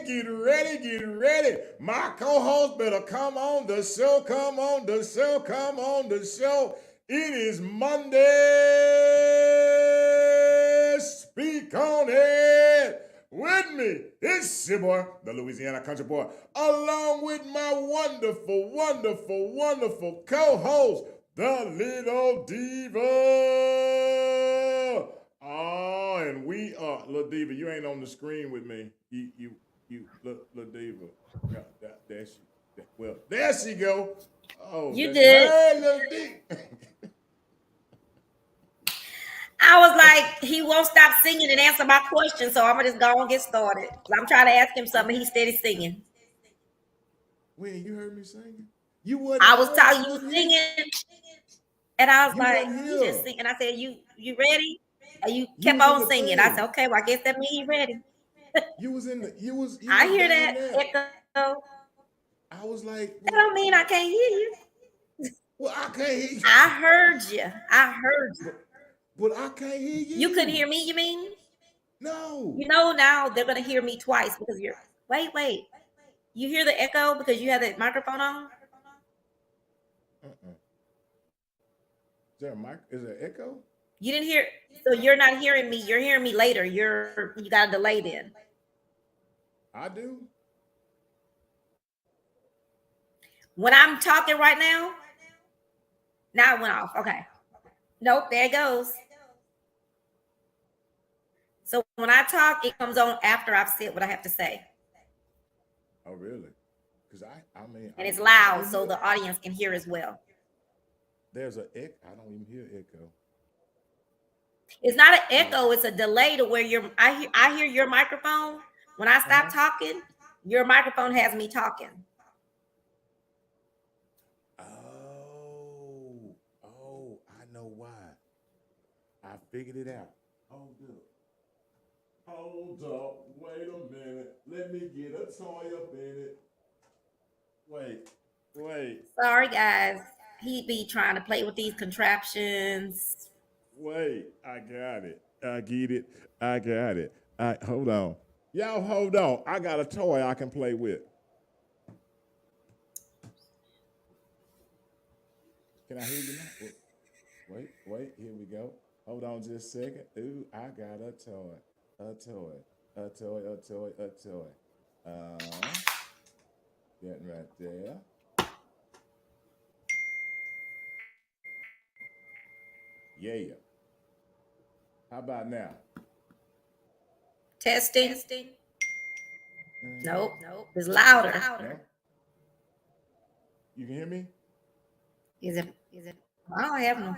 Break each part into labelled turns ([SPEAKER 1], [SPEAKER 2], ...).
[SPEAKER 1] get ready, get ready. My co-host better come on the show, come on the show, come on the show. It is Monday. Speak on it. With me, it's your boy, the Louisiana country boy, along with my wonderful, wonderful, wonderful co-host, the little Diva. Oh, and we are, little Diva, you ain't on the screen with me. You, little Diva. Yeah, there she, well, there she go. Oh,
[SPEAKER 2] you did.
[SPEAKER 1] Hey, little Diva.
[SPEAKER 2] I was like, he won't stop singing and answer my question, so I'm gonna just go and get started. I'm trying to ask him something. He's steady singing.
[SPEAKER 1] When you heard me singing, you wasn't.
[SPEAKER 2] I was telling you singing, and I was like,
[SPEAKER 1] you
[SPEAKER 2] just singing. I said, you ready? And you kept
[SPEAKER 1] was
[SPEAKER 2] on singing. I said, okay, well, I guess that means he ready.
[SPEAKER 1] You was in the. You was.
[SPEAKER 2] I hear that echo.
[SPEAKER 1] I was like,
[SPEAKER 2] that don't mean I can't hear you.
[SPEAKER 1] Well, I can't hear you.
[SPEAKER 2] I heard you.
[SPEAKER 1] But I can't hear you.
[SPEAKER 2] You couldn't hear me, you mean?
[SPEAKER 1] No.
[SPEAKER 2] You know now they're gonna hear me twice because you're wait. You hear the echo because you have the microphone on?
[SPEAKER 1] Is there a mic? Is there echo?
[SPEAKER 2] You didn't hear, so you're not hearing me. You're hearing me later. You got a delay then.
[SPEAKER 1] I do.
[SPEAKER 2] When I'm talking right now, it went off. Okay. Nope, there it goes. So when I talk, it comes on after I've said what I have to say.
[SPEAKER 1] Oh, really? Because I mean,
[SPEAKER 2] and it's loud, so the audience can hear as well.
[SPEAKER 1] There's an echo. I don't even hear echo.
[SPEAKER 2] It's not an echo. It's a delay to where I hear your microphone. When I stop talking, your microphone has me talking.
[SPEAKER 1] Oh, I know why. I figured it out. Hold up. Wait a minute. Let me get a toy up in it. Wait.
[SPEAKER 2] Sorry, guys. He be trying to play with these contraptions.
[SPEAKER 1] Wait, I got it. I get it. I got it. Hold on. Y'all hold on. I got a toy I can play with. Can I hear you now? Wait. Here we go. Hold on just a second. Ooh, I got a toy. Getting right there. Yeah. How about now?
[SPEAKER 2] Testing. Nope. It's louder.
[SPEAKER 1] No? You can hear me?
[SPEAKER 2] Is it? I don't have no.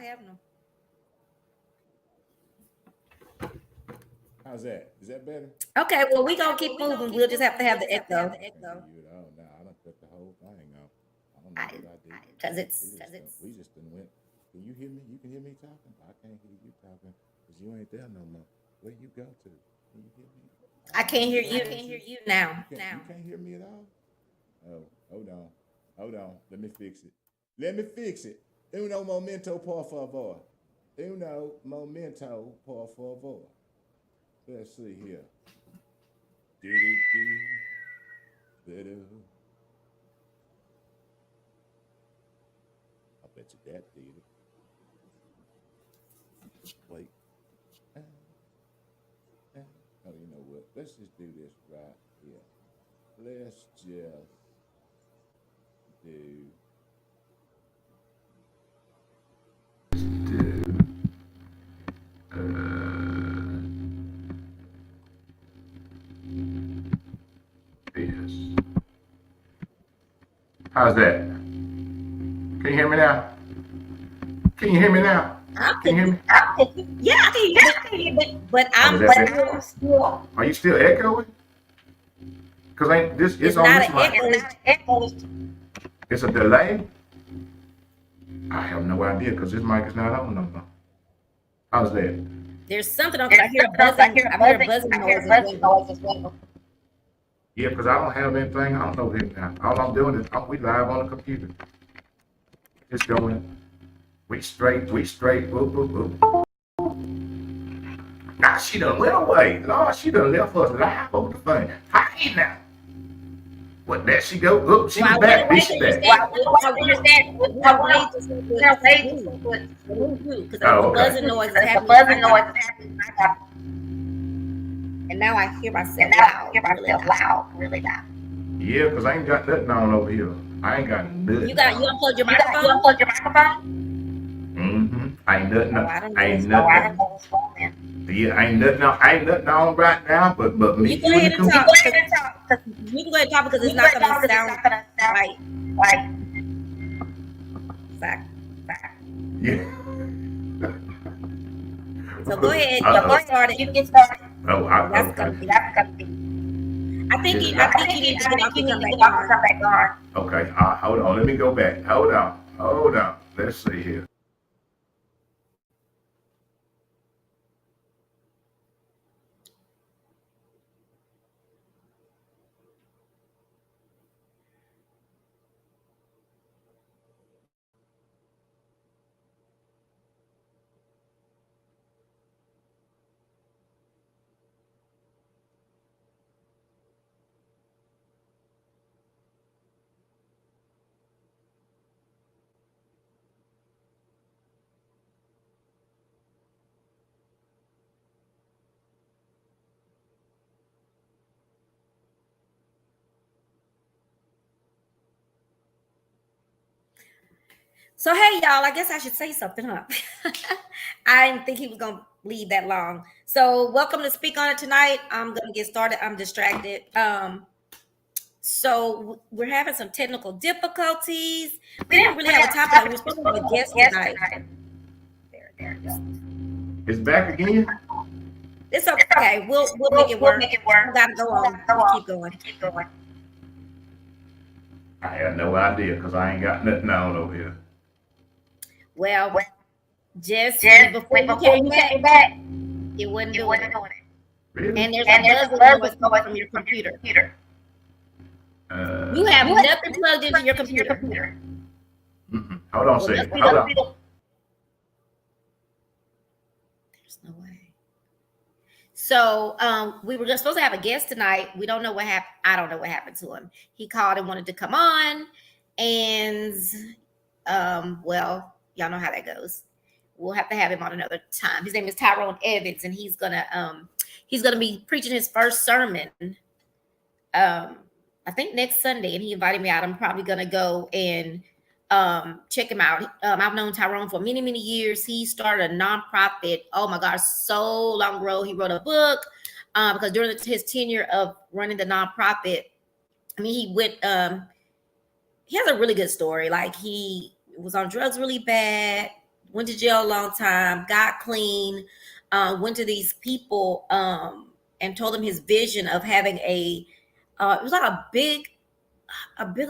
[SPEAKER 1] How's that? Is that better?
[SPEAKER 2] Okay, well, we're going to keep moving. We'll just have to have the echo.
[SPEAKER 1] No, I don't put the whole thing on. I don't know what I did.
[SPEAKER 2] Because
[SPEAKER 1] we just done went. Can you hear me? You can hear me talking? I can't hear you talking because you ain't there no more. Where you go to? Can you hear me?
[SPEAKER 2] I can't hear you. I can't hear you now.
[SPEAKER 1] You can't hear me at all? Oh, hold on. Let me fix it. Uno momento, por favor. Let's see here. I bet you that did it. Wait. Oh, you know what? Let's just do this right here. Let's just do.
[SPEAKER 3] This. How's that? Can you hear me now? Can you hear me now? Can you hear me?
[SPEAKER 2] Yeah, I can hear you. But I'm
[SPEAKER 3] still. Are you still echoing? Because ain't this? It's on this mic. It's a delay. I have no idea because this mic is not on no more. How's that?
[SPEAKER 2] There's something on because I hear a buzzing noise as well.
[SPEAKER 3] Yeah, because I don't have anything. I don't know this now. All I'm doing is we live on the computer. It's going. We straight. Boop. Nah, she done went away. Lord, she done left us live over the thing. Hi now. What? There she go. Oh, she was
[SPEAKER 2] Well,
[SPEAKER 3] back.
[SPEAKER 2] wait
[SPEAKER 3] She's
[SPEAKER 2] till you
[SPEAKER 3] back.
[SPEAKER 2] stand. Because
[SPEAKER 3] Oh,
[SPEAKER 2] the
[SPEAKER 3] okay.
[SPEAKER 2] buzzing noise is happening. And now I hear myself loud, really loud.
[SPEAKER 3] Yeah, because I ain't got nothing on over here. I ain't got nothing.
[SPEAKER 2] You unplugged your microphone?
[SPEAKER 3] Mm-hmm. I ain't nothing.
[SPEAKER 2] Oh, I don't know.
[SPEAKER 3] I ain't nothing. Yeah, I ain't nothing on right now, but me.
[SPEAKER 2] You go ahead and talk. You can go ahead and talk because it's not going to sound right. Exactly.
[SPEAKER 3] Yeah.
[SPEAKER 2] So go ahead. You get started.
[SPEAKER 3] Oh,
[SPEAKER 2] That's gonna be. I think you need to get off and come back on.
[SPEAKER 3] Okay. Hold on. Let me go back. Hold on. Let's see here.
[SPEAKER 2] So hey y'all, I guess I should say something, huh? I didn't think he was gonna leave that long. So welcome to Speak On It tonight. I'm gonna get started. I'm distracted. So we're having some technical difficulties. We didn't really have a topic. We're supposed to have a guest tonight. There.
[SPEAKER 3] It's back again.
[SPEAKER 2] It's okay. We'll make it work. We gotta go on. We'll keep going.
[SPEAKER 3] I have no idea because I ain't got nothing on over here.
[SPEAKER 2] Well, just before you came back, it wasn't doing it.
[SPEAKER 3] Really?
[SPEAKER 2] And there's a buzz coming from your computer. You have nothing plugged into your computer.
[SPEAKER 3] Hold on a second. Hold on.
[SPEAKER 2] There's no way. So we were just supposed to have a guest tonight. We don't know what happened. I don't know what happened to him. He called and wanted to come on, and well, y'all know how that goes. We'll have to have him on another time. His name is Tyrone Evans, and he's gonna be preaching his first sermon. I think next Sunday, and he invited me out. I'm probably gonna go and check him out. I've known Tyrone for many, many years. He started a nonprofit. Oh my gosh, so long ago. He wrote a book because during his tenure of running the nonprofit, I mean, he went. He has a really good story. Like he was on drugs really bad, went to jail a long time, got clean, went to these people and told them his vision of having it was like a big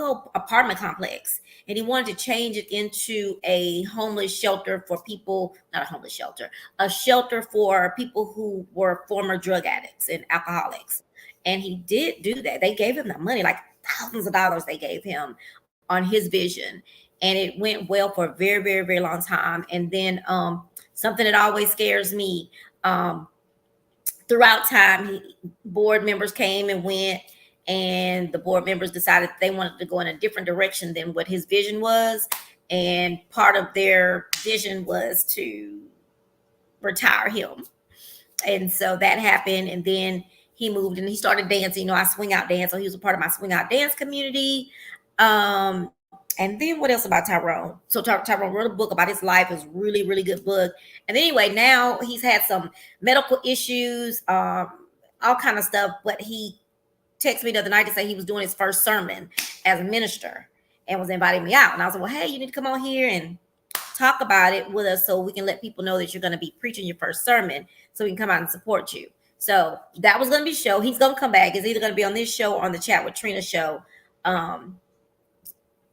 [SPEAKER 2] old apartment complex, and he wanted to change it into a homeless shelter for people, not a homeless shelter, a shelter for people who were former drug addicts and alcoholics. And he did do that. They gave him the money, like thousands of dollars they gave him on his vision. And it went well for a very, very, very long time. And then something that always scares me, throughout time, board members came and went, and the board members decided they wanted to go in a different direction than what his vision was. And part of their vision was to retire him. And so that happened. And then he moved and he started dancing. You know, I swing out dance. So he was a part of my swing out dance community. And then what else about Tyrone? So Tyrone wrote a book about his life. It was really, really good book. And anyway, now he's had some medical issues, all kind of stuff. But he texted me the other night to say he was doing his first sermon as a minister and was inviting me out. And I was like, well, hey, you need to come on here and talk about it with us so we can let people know that you're going to be preaching your first sermon so we can come out and support you. So that was going to be show. He's going to come back. It's either going to be on this show or on the Chat with Trina show.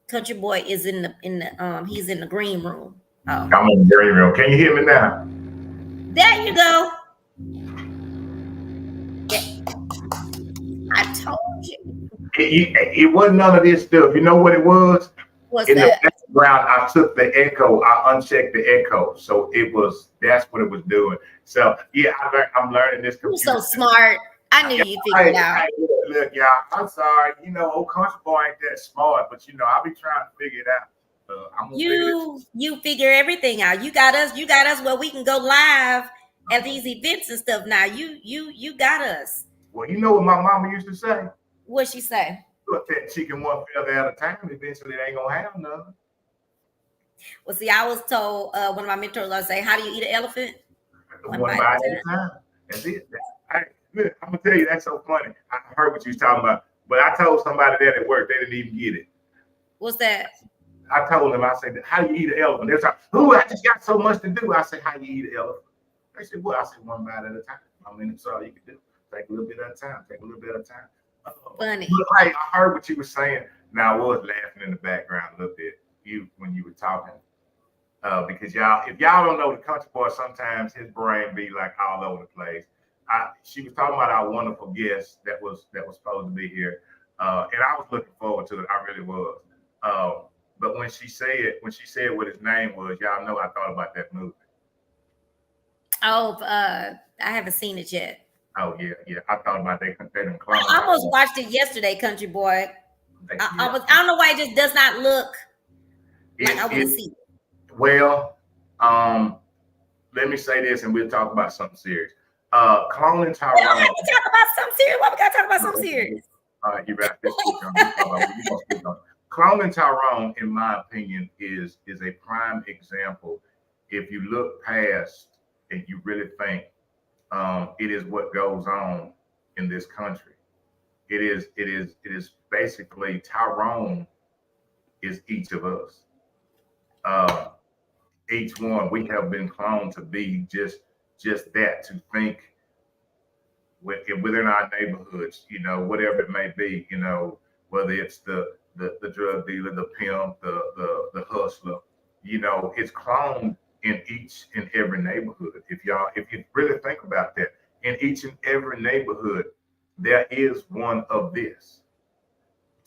[SPEAKER 2] Country Boy is in the he's in the green room.
[SPEAKER 3] I'm in the green room. Can you hear me now?
[SPEAKER 2] There you go. Yeah. I told you.
[SPEAKER 3] It wasn't none of this stuff. You know what it was?
[SPEAKER 2] What's
[SPEAKER 3] in
[SPEAKER 2] that?
[SPEAKER 3] The background, I took the echo. I unchecked the echo, so that's what it was doing. So yeah, I'm learning this.
[SPEAKER 2] You're so smart. I knew you figured it out.
[SPEAKER 3] look, y'all. I'm sorry. You know, old country boy ain't that smart, but you know, I'll be trying to figure it out.
[SPEAKER 2] You figure everything out. You got us where we can go live at these events and stuff. Now you got us.
[SPEAKER 3] Well, you know what my mama used to say?
[SPEAKER 2] What she say?
[SPEAKER 3] Look, that chicken one feather at a time. Eventually, they ain't gonna have none.
[SPEAKER 2] Well, see, I was told one of my mentors, I say, how do you eat an elephant?
[SPEAKER 3] One bite at a time. That's it. Look, I'm gonna tell you, that's so funny. I heard what you was talking about, but I told somebody that at work, they didn't even get it.
[SPEAKER 2] What's that?
[SPEAKER 3] I told them, I said, how do you eat an elephant? They're like, ooh, I just got so much to do. I said, how do you eat an elephant? They said, well, I said, one bite at a time. I mean, that's all you can do. Take a little bit at a time. Take a little bit at a time.
[SPEAKER 2] Funny.
[SPEAKER 3] But, hey, I heard what you were saying. Now, I was laughing in the background a little bit when you were talking. Because if y'all don't know the country boy, sometimes his brain be like all over the place. She was talking about our wonderful guest that was supposed to be here, and I was looking forward to it. I really was. But when she said what his name was, y'all know I thought about that movie.
[SPEAKER 2] Oh, I haven't seen it yet.
[SPEAKER 3] Oh yeah. I thought about that.
[SPEAKER 2] I almost watched it yesterday, Country Boy. I don't know why it just does not look like I want to see it.
[SPEAKER 3] Well, let me say this, and we'll talk about something serious. Cloning Tyrone.
[SPEAKER 2] We don't have to talk about something serious. Why we gotta talk about something serious?
[SPEAKER 3] All right, you right. Cloning Tyrone, in my opinion, is a prime example. If you look past and you really think, it is what goes on in this country. It is basically Tyrone is each of us. Each one, we have been cloned to be just that, to think within our neighborhoods, you know, whatever it may be, you know, whether it's the drug dealer, the pimp, the hustler, you know, it's cloned in each and every neighborhood. If you really think about that, in each and every neighborhood, there is one of this.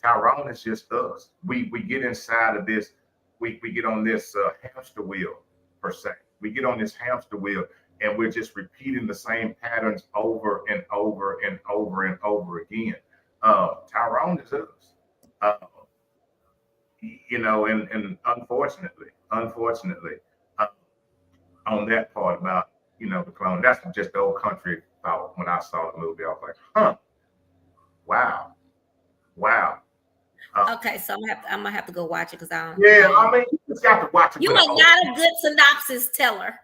[SPEAKER 3] Tyrone is just us. We get inside of this. We get on this hamster wheel, per se. We get on this hamster wheel, and we're just repeating the same patterns over and over and over and over again. Tyrone is us. You know, and unfortunately, on that part about, you know, the clone, that's just the old country thought when I saw the movie. I was like, huh, wow.
[SPEAKER 2] Okay, so I'm gonna have to go watch it because I don't.
[SPEAKER 3] Yeah, I mean, you just got to watch it.
[SPEAKER 2] You are not a good synopsis teller.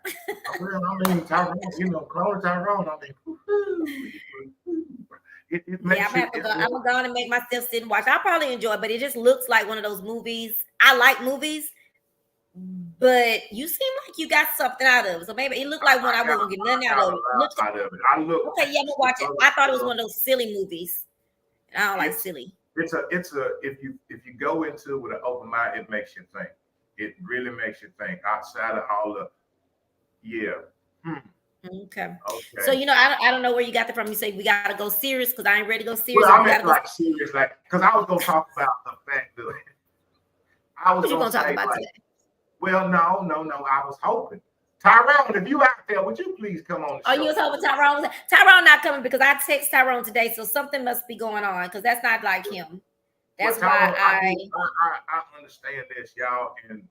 [SPEAKER 3] Well, I mean, Tyrone, you know, clone Tyrone. I mean, it makes
[SPEAKER 2] I'm gonna go on and make myself sit and watch. I'll probably enjoy it, but it just looks like one of those movies. I like movies, but you seem like you got something out of it. So maybe it looked like one I wasn't getting nothing out of it. Okay, yeah, I'm gonna watch it. I thought it was one of those silly movies. I don't like silly.
[SPEAKER 3] It's a if you go into it with an open mind, it makes you think. It really makes you think outside of all the
[SPEAKER 2] Okay. So you know, I don't know where you got that from. You say we gotta go serious because I ain't ready to go serious.
[SPEAKER 3] Well, I meant like serious, like because I was gonna talk about the fact that
[SPEAKER 2] what you gonna talk about today?
[SPEAKER 3] Well, no. I was hoping. Tyrone, if you out there, would you please come on the show?
[SPEAKER 2] Oh, you was hoping Tyrone? Tyrone not coming because I text Tyrone today, so something must be going on because that's not like him. That's why
[SPEAKER 3] I understand this, y'all, and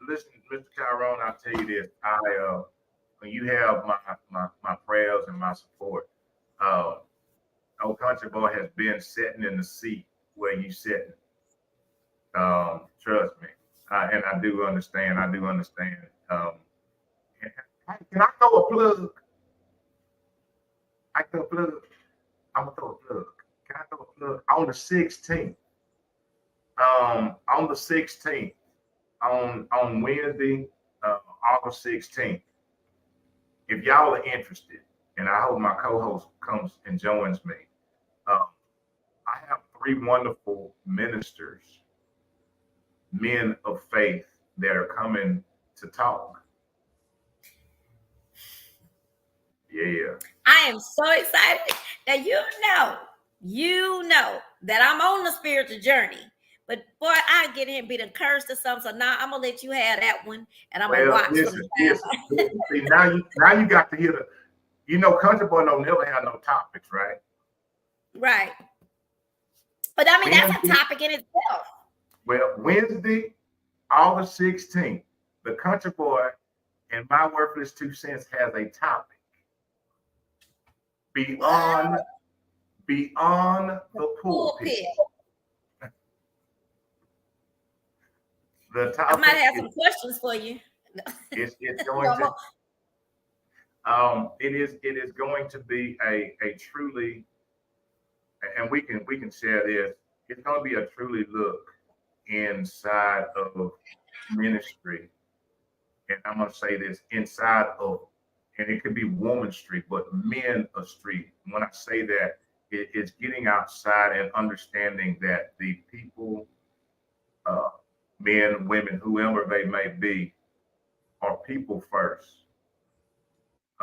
[SPEAKER 3] listen, Mr. Tyrone, I'll tell you this. When you have my prayers and my support, old country boy has been sitting in the seat where you sitting. Trust me. And I do understand. Can I throw a plug? I'm gonna throw a plug. Can I throw a plug? On the 16th. On the 16th, on Wednesday, August 16th. If y'all are interested, and I hope my co-host comes and joins me, I have 3 wonderful ministers, men of faith that are coming to talk. Yeah.
[SPEAKER 2] I am so excited. Now you know that I'm on the spiritual journey. But boy, I get in be cursed or something. So now I'm gonna let you have that one, and I'm gonna watch.
[SPEAKER 3] Listen. See, now you got to hear you know, country boy don't never have no topics, right?
[SPEAKER 2] Right. But I mean, that's a topic in itself.
[SPEAKER 3] Well, Wednesday, August 16th, the Country Boy and My Worthless 2 Cents has a topic. Beyond the pulpit. The topic
[SPEAKER 2] I might have some questions for you.
[SPEAKER 3] It's going to it is going to be a truly, and we can share this. It's going to be a truly look inside of ministry, and I'm going to say this inside of, and it could be woman street, but men a street. When I say that, it's getting outside and understanding that the people, men, women, whoever they may be, are people first.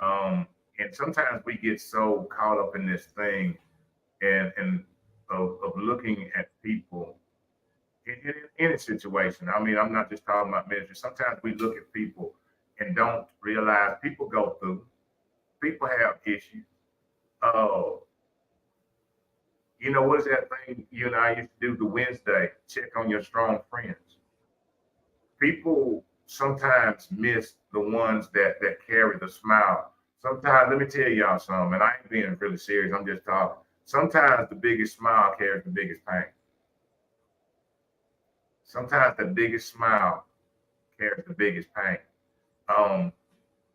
[SPEAKER 3] And sometimes we get so caught up in this thing and of looking at people in any situation. I mean, I'm not just talking about ministry. Sometimes we look at people and don't realize people go through, people have issues. You know, what is that thing you and I used to do the Wednesday? Check on your strong friends. People sometimes miss the ones that carry the smile. Sometimes, let me tell y'all something, and I ain't being really serious, I'm just talking. Sometimes the biggest smile carries the biggest pain. Sometimes the biggest smile carries the biggest pain.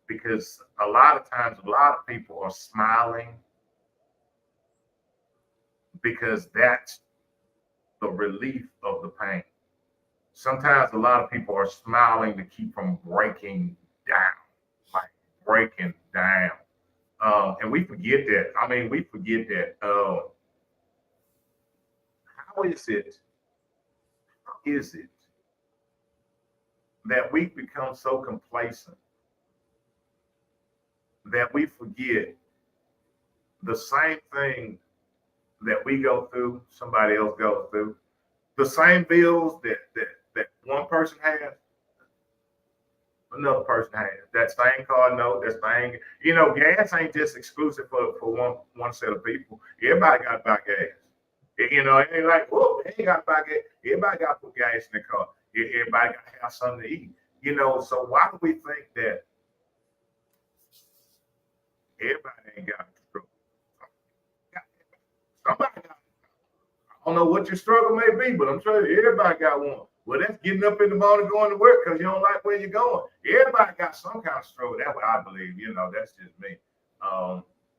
[SPEAKER 3] Because a lot of times, a lot of people are smiling because that's the relief of the pain. Sometimes a lot of people are smiling to keep from breaking down, like breaking down. And we forget that. I mean, we forget that. How is it that we become so complacent that we forget the same thing that we go through, somebody else goes through, the same bills that one person has, another person has. That same car note, that same, you know, gas ain't just exclusive for one set of people. Everybody got to buy gas. You know, it ain't like, whoa, they ain't got to buy gas. Everybody got to put gas in the car. Everybody got to have something to eat. You know, so why do we think that everybody ain't got to struggle? Somebody got, I don't know what your struggle may be, but I'm sure everybody got one. Well, that's getting up in the morning going to work because you don't like where you're going. Everybody got some kind of struggle. That's what I believe. You know, that's just me.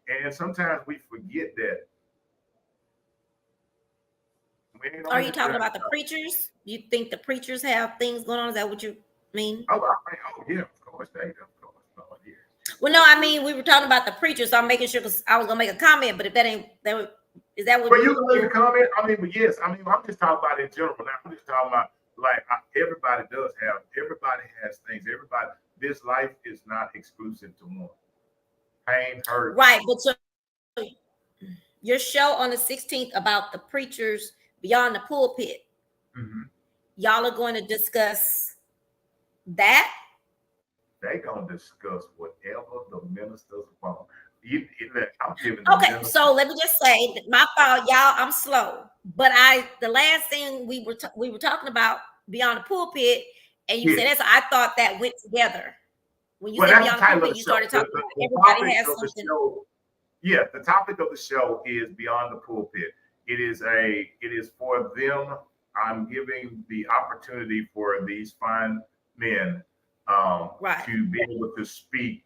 [SPEAKER 3] And sometimes we forget that.
[SPEAKER 2] Are you talking about the preachers? You think the preachers have things going on? Is that what you mean?
[SPEAKER 3] Oh yeah, of course they do. Of course. Oh, yeah.
[SPEAKER 2] Well, no, I mean, we were talking about the preachers, so I'm making sure because I was going to make a comment, but if that ain't, is that what?
[SPEAKER 3] But you can make a comment. I mean, but yes, I mean, I'm just talking about in general. Now, I'm just talking about like everybody has things. Everybody, this life is not exclusive to one. Pain, hurt.
[SPEAKER 2] Right, but so your show on the 16th about the preachers beyond the pulpit, y'all are going to discuss that?
[SPEAKER 3] They're going to discuss whatever the ministers want.
[SPEAKER 2] Okay, so let me just say, my fault, y'all. I'm slow, but the last thing we were talking about beyond the pulpit, and you said that, so I thought that went together. When you said beyond the pulpit, you started talking about everybody has something.
[SPEAKER 3] Yeah, the topic of the show is beyond the pulpit. It is for them. I'm giving the opportunity for these fine men to be able to speak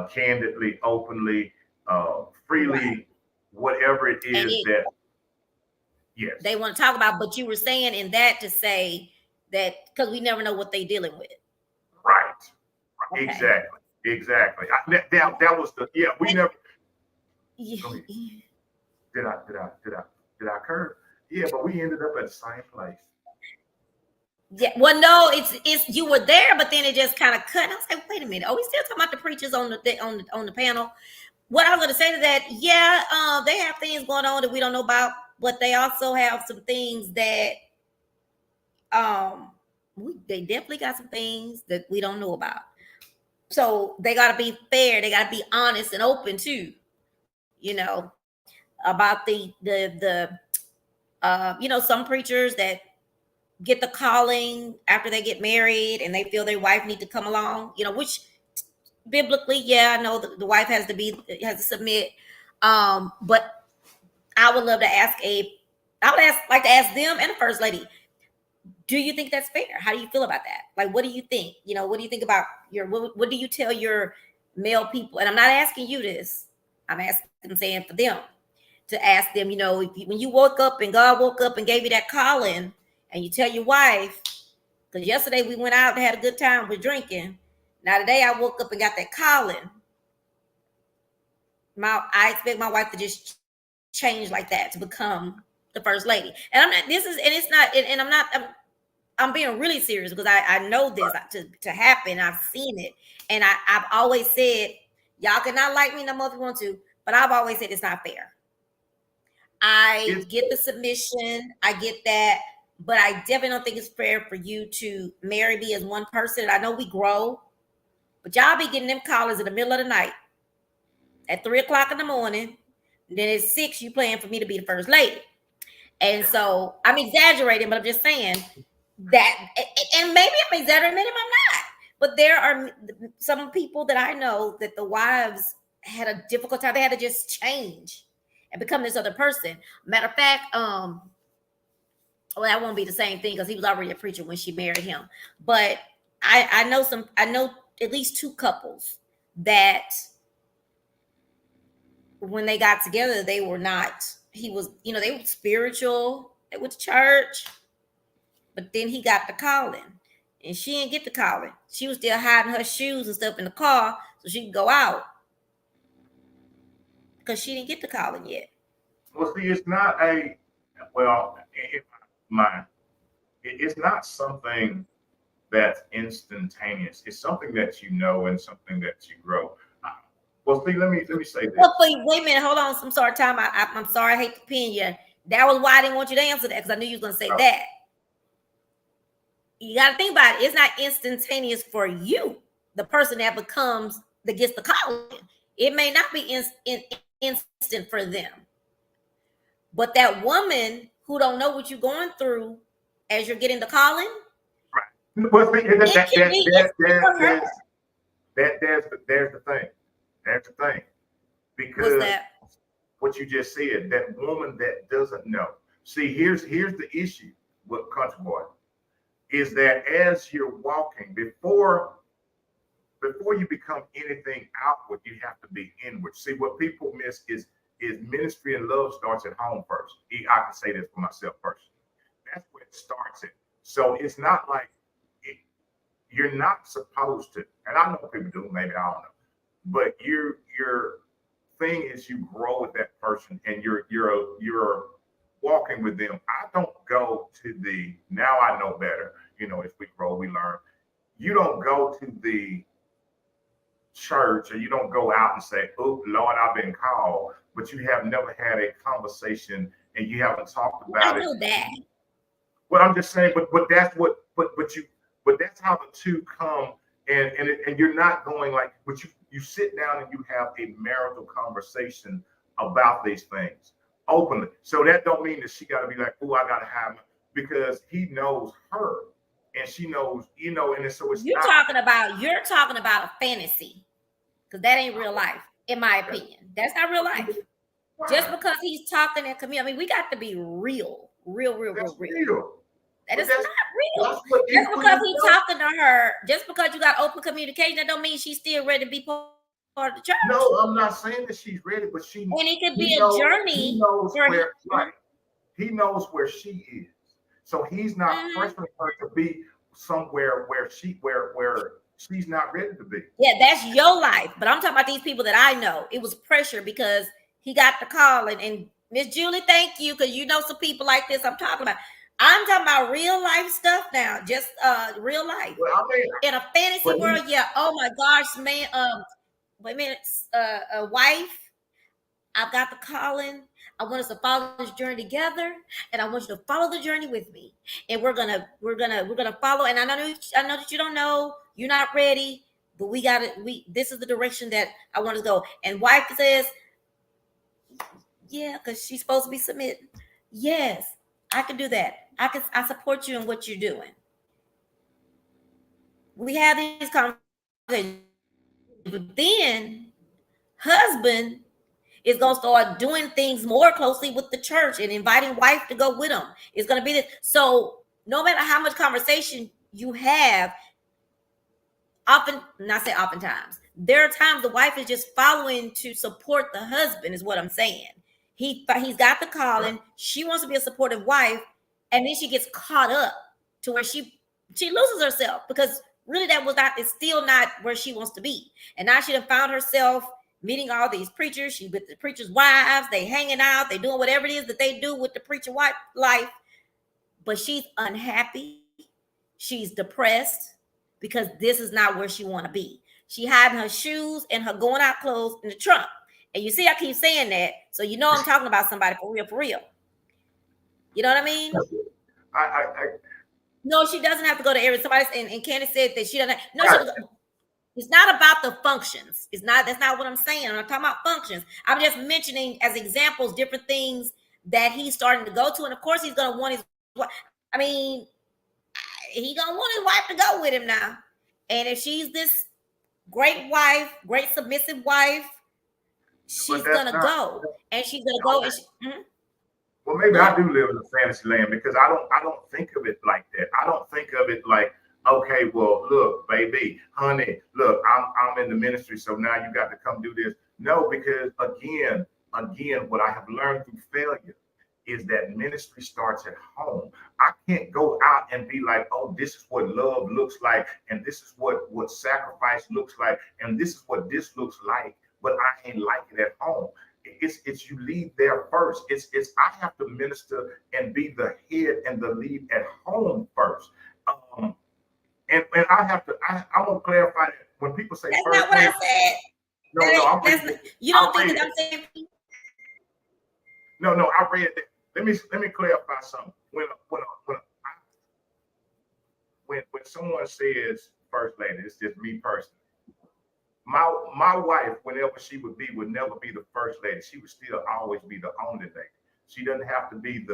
[SPEAKER 3] candidly, openly, freely, whatever it is that
[SPEAKER 2] they want to talk about. But you were saying in that to say that because we never know what they're dealing with.
[SPEAKER 3] Right. Okay. Exactly. That was the we never. Did I curve? Yeah, but we ended up at the same place.
[SPEAKER 2] Yeah, well, no, it's you were there, but then it just kind of cut. I was like, wait a minute, are we still talking about the preachers on the panel? What I was going to say to that, they have things going on that we don't know about, but they also have some things that they definitely got some things that we don't know about. So they got to be fair, they got to be honest and open too, you know. about the some preachers that get the calling after they get married and they feel their wife need to come along, which biblically, yeah, I know the wife has to submit. But I would love to like to ask them and the first lady, do you think that's fair? How do you feel about that? Like, what do you think? What do you think about what do you tell your male people? And I'm not asking you this. I'm saying for them to ask them, when you woke up and God woke up and gave you that calling and you tell your wife, because yesterday we went out and had a good time with drinking. Now today I woke up and got that calling. I expect my wife to just change like that to become the first lady. And I'm being really serious because I know this to happen. I've seen it. And I've always said, y'all cannot like me no more if you want to, but I've always said it's not fair. I get the submission. I get that. But I definitely don't think it's fair for you to marry me as one person. I know we grow, but y'all be getting them callers in the middle of the night at 3:00 in the morning. Then at 6, you playing for me to be the first lady. And so I'm exaggerating, but I'm just saying that, and maybe I'm exaggerating, maybe I'm not. But there are some people that I know that the wives had a difficult time. They had to just change and become this other person. Matter of fact, well, that won't be the same thing because he was already a preacher when she married him. But I know at least 2 couples that when they got together, they were not, they were spiritual, they went to church, but then he got the calling and she didn't get the calling. She was still hiding her shoes and stuff in the car so she could go out because she didn't get the calling yet.
[SPEAKER 3] Well, see, it's not it's not something that's instantaneous. It's something that you know and something that you grow. Well, see, let me say this.
[SPEAKER 2] Well, wait a minute, hold on. I'm sorry, Tom. I'm sorry, I hate to pin you. That was why I didn't want you to answer that because I knew you was going to say that. You got to think about it. It's not instantaneous for you, the person that gets the calling. It may not be instant for them. But that woman who don't know what you're going through as you're getting the calling.
[SPEAKER 3] Right. Well, see, there's the thing. That's the thing. Because what you just said, that woman that doesn't know. See, here's the issue with Country Boy. Is that as you're walking, before you become anything outward, you have to be inward. See, what people miss is ministry and love starts at home first. I can say this for myself personally. That's where it starts at. So it's not like you're not supposed to, and I know people do, maybe I don't know, but your thing is you grow with that person and you're walking with them. I don't go to the now I know better. As we grow, we learn. You don't go to the church or you don't go out and say, "Oh Lord, I've been called," but you have never had a conversation and you haven't talked about it.
[SPEAKER 2] I know that.
[SPEAKER 3] Well, I'm just saying, but that's what, but that's how the two come, and you're not going like, but you sit down and you have a marital conversation about these things openly. So that don't mean that she got to be like, "Oh, I got to have," because he knows her. And she knows, and so it's
[SPEAKER 2] you're talking about a fantasy, because that ain't real life, in my opinion. That's not real life. Wow. Just because he's talking in community, I mean, we got to be real. That is not real. Just because he's talking to her, just because you got open communication, that don't mean she's still ready to be part of the church.
[SPEAKER 3] No, I'm not saying that she's ready, but and
[SPEAKER 2] it could be a journey.
[SPEAKER 3] He knows where she is. So he's not pressuring her to be somewhere where she's not ready to be.
[SPEAKER 2] Yeah, that's your life. But I'm talking about these people that I know. It was pressure because he got the call. And Miss Julie, thank you, because you know some people like this I'm talking about. I'm talking about real life stuff now. Just real life.
[SPEAKER 3] Well, I mean,
[SPEAKER 2] in a fantasy world, yeah. Oh my gosh, man. Wait a minute, wife. I've got the calling. I want us to follow this journey together, and I want you to follow the journey with me. And we're gonna follow. And I know that you don't know, you're not ready, but this is the direction that I want to go. And wife says, Yeah, because she's supposed to be submitting. Yes, I can do that. I support you in what you're doing. We have these conversations, but then husband is gonna start doing things more closely with the church and inviting wife to go with them. It's gonna be this. So no matter how much conversation you have, often, not say oftentimes, there are times the wife is just following to support the husband, is what I'm saying. He's got the calling. She wants to be a supportive wife, and then she gets caught up to where she loses herself because really that was not, it's still not where she wants to be. And now she done found herself meeting all these preachers. She with the preachers' wives, they hanging out, they doing whatever it is that they do with the preacher wife life, but she's unhappy, she's depressed because this is not where she want to be. She hiding her shoes and her going out clothes in the trunk. And you see, I keep saying that, so you know I'm talking about somebody for real, for real. You know what I mean? No, she doesn't have to go to every. Somebody and Candace said that she doesn't. No, she doesn't. It's not about the functions. It's not. That's not what I'm saying. I'm not talking about functions. I'm just mentioning as examples different things that he's starting to go to, and of course he's gonna want his. I mean, he gonna want his wife to go with him now. And if she's this great wife, great submissive wife, she's gonna go, and she's gonna go. And
[SPEAKER 3] well, maybe I do live in a fantasy land because I don't think of it like that. I don't think of it like, okay, well, look, baby, honey, look, I'm in the ministry, so now you got to come do this. No, because again, what I have learned through failure is that ministry starts at home. I can't go out and be like, oh, this is what love looks like, and this is what sacrifice looks like, and this is what this looks like, but I ain't like it at home. It's you lead there first. It's I have to minister and be the head and the lead at home first. And I have to. I want to clarify that when people say
[SPEAKER 2] that's
[SPEAKER 3] first,
[SPEAKER 2] not what I said.
[SPEAKER 3] No,
[SPEAKER 2] you don't think that I'm saying?
[SPEAKER 3] No, I read that. Let me clarify something. When someone says first lady, it's just me personally. My wife, whenever she would never be the first lady. She would still always be the only lady. She doesn't have to be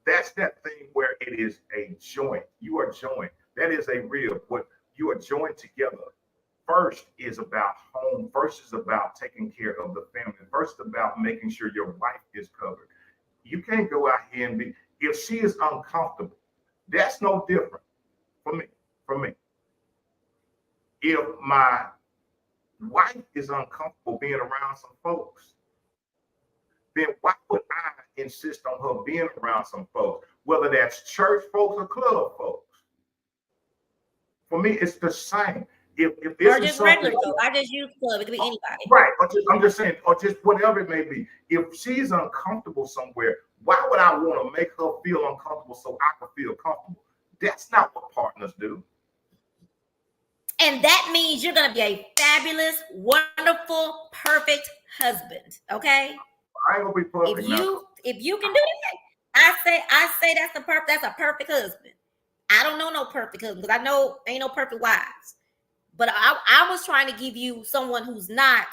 [SPEAKER 3] that's that thing where it is a joint. You are joined. That is a real, what you are joined together. First is about home. First is about taking care of the family. First about making sure your wife is covered. You can't go out here and be, if she is uncomfortable, that's no different for me. If my wife is uncomfortable being around some folks, then why would I insist on her being around some folks, whether that's church folks or club folks? For me, it's the same. If
[SPEAKER 2] or just regular folks, I just use club. It could be anybody.
[SPEAKER 3] Right. I'm just saying, or just whatever it may be. If she's uncomfortable somewhere, why would I want to make her feel uncomfortable so I can feel comfortable? That's not what partners do.
[SPEAKER 2] And that means you're going to be a fabulous, wonderful, perfect husband. Okay.
[SPEAKER 3] I ain't gonna be perfect.
[SPEAKER 2] If you can do that, I say that's a perfect husband. I don't know no perfect husband because I know ain't no perfect wives. But I was trying to give you someone who's not,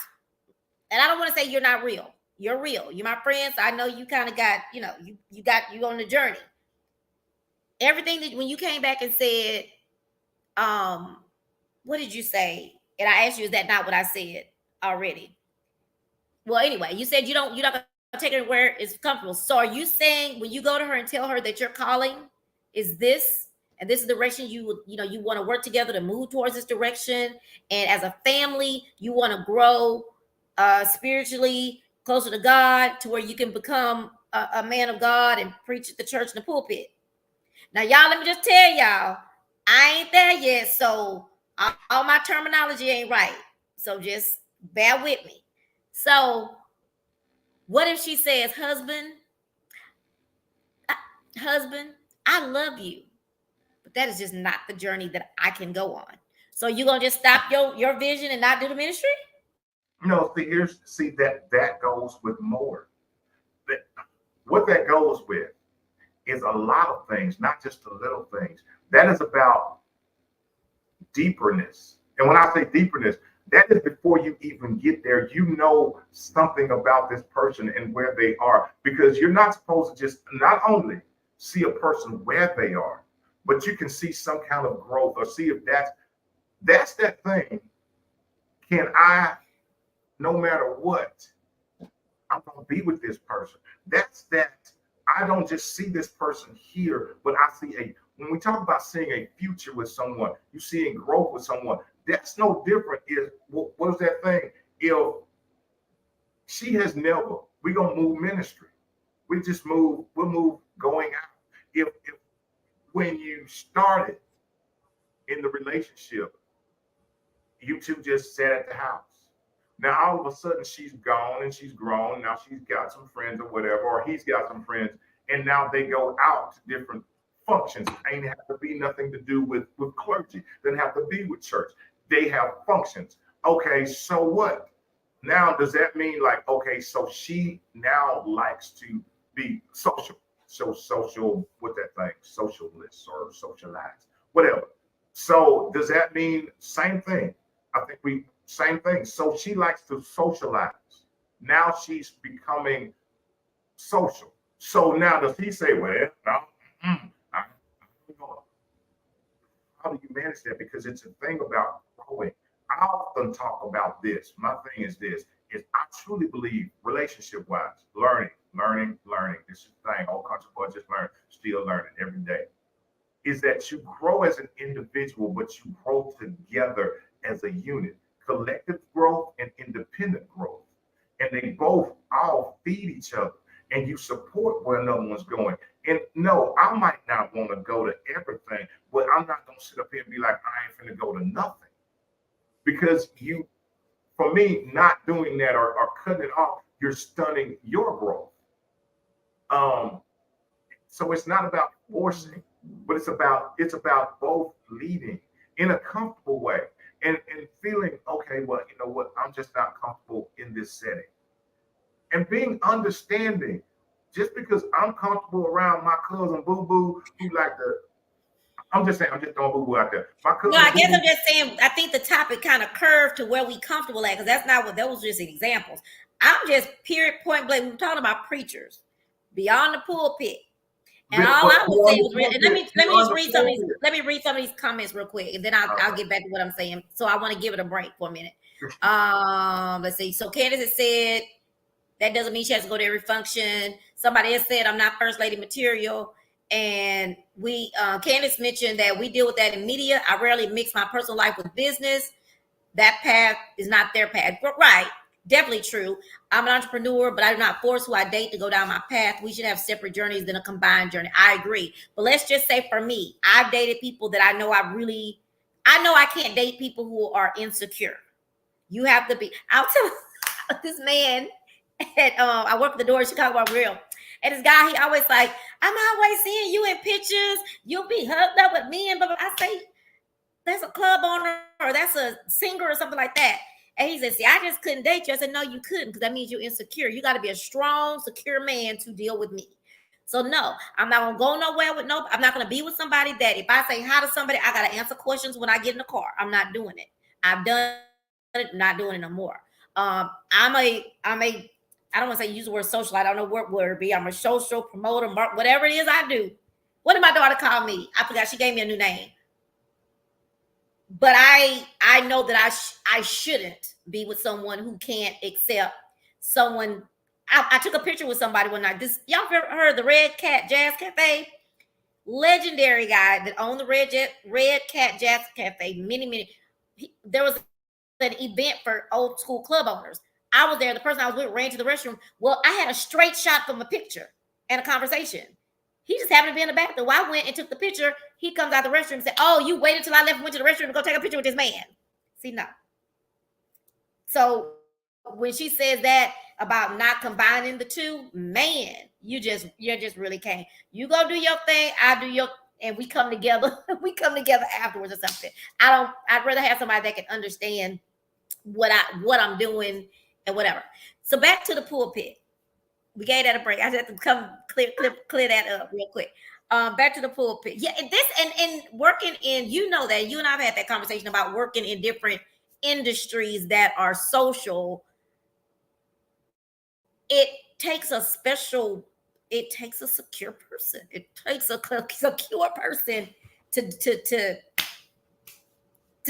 [SPEAKER 2] and I don't want to say you're not real. You're real. You're my friend, so I know you kind of got, you on the journey. Everything that when you came back and said, what did you say? And I asked you, is that not what I said already? Well, anyway, you said you're not gonna take her where it's comfortable. So are you saying when you go to her and tell her that your calling is this, and this is the direction you want to work together to move towards this direction, and as a family you want to grow spiritually closer to God to where you can become a man of God and preach at the church in the pulpit? Now, y'all, let me just tell y'all, I ain't there yet, so all my terminology ain't right. So just bear with me. So what if she says, husband, I love you, but that is just not the journey that I can go on. So you gonna just stop your vision and not do the ministry?
[SPEAKER 3] No, see that goes with more. What that goes with is a lot of things, not just the little things. That is about deeperness. And when I say deeperness, That is before you even get there. You know something about this person and where they are, because you're not supposed to just not only see a person where they are, but you can see some kind of growth or see if that's that thing. Can I, no matter what, I'm gonna be with this person. That's that. I don't just see this person here, but I see a. When we talk about seeing a future with someone, you seeing growth with someone. That's no different. Is what is that thing? If she has never, we gonna move ministry. We just move. We'll move going out. If when you started in the relationship, you two just sat at the house. Now all of a sudden she's gone and she's grown. Now she's got some friends or whatever, or he's got some friends, and now they go out to different functions. Ain't have to be nothing to do with clergy. Doesn't have to be with church. They have functions. Okay, so what? Now does that mean like, okay, so she now likes to be social? So social, what that thing? Socialist or socialize, whatever. So does that mean same thing? I think we same thing. So she likes to socialize. Now she's becoming social. So now does he say, well, no, I don't know. How do you manage that? Because it's a thing about growing. I often talk about this. My thing is this: is I truly believe relationship-wise, learning. This is the thing. Whole country boy just learn, still learning every day. Is that you grow as an individual, but you grow together as a unit. Collective growth and independent growth. And they both all feed each other. And you support where another one's going. And no, I might not want to go to everything, but I'm not going to sit up here and be like, I ain't finna go to nothing. Because you, for me, not doing that or cutting it off, you're stunning your growth. So it's not about forcing, but it's about both leading in a comfortable way and feeling, okay, well, you know what, I'm just not comfortable in this setting. And being understanding, just because I'm comfortable around my cousin Boo Boo, who like the, I'm just saying, I'm just throwing Boo Boo out there. My cousin.
[SPEAKER 2] No, I guess I'm just saying, I think the topic kind of curved to where we comfortable at, because that's not what those were just examples. I'm just period point blank. We were talking about preachers beyond the pulpit. And all I would say was, and let me just read some of these. Let me read some of these comments real quick, and then I'll get back to what I'm saying. So I want to give it a break for a minute. Let's see. So Candace has said that doesn't mean she has to go to every function. Somebody else said I'm not first lady material, and we Candace mentioned that we deal with that in media. I rarely mix my personal life with business. That path is not their path, but right. Definitely true. I'm an entrepreneur, but I do not force who I date to go down my path. We should have separate journeys than a combined journey. I agree. But let's just say for me, I've dated people that I know I can't date people who are insecure. You have to be. I'll tell this man at I work at the door in Chicago, I'm real. And this guy, he always like, I'm always seeing you in pictures. You'll be hooked up with me. And I say, that's a club owner or that's a singer or something like that. And he said, see, I just couldn't date you. I said, no, you couldn't, because that means you're insecure. You got to be a strong, secure man to deal with me. So no, I'm not going to go nowhere with I'm not going to be with somebody that if I say hi to somebody, I got to answer questions when I get in the car. I'm not doing it. I've done it, not doing it no more. I don't want to say use the word social. I don't know what word it be. I'm a social promoter, whatever it is I do. What did my daughter call me? I forgot. She gave me a new name. But I know that I shouldn't be with someone who can't accept someone. I took a picture with somebody one night. Y'all ever heard of the Red Cat Jazz Cafe? Legendary guy that owned the Red Cat Jazz Cafe. There was an event for old school club owners. I was there. The person I was with ran to the restroom. Well, I had a straight shot from a picture and a conversation. He just happened to be in the bathroom. I went and took the picture. He comes out the restroom and said, oh, you waited till I left and went to the restroom to go take a picture with this man. See, no. So when she says that about not combining the two, man, you just really can't. You go do your thing, I do your, and we come together. We come together afterwards or something. I'd rather have somebody that can understand what I'm doing and whatever. So back to the pulpit. We gave that a break. I just have to come clear that up real quick. Back to the pulpit. Yeah, and working in, you know that you and I've had that conversation about working in different industries that are social, it takes a secure person. It takes a secure person to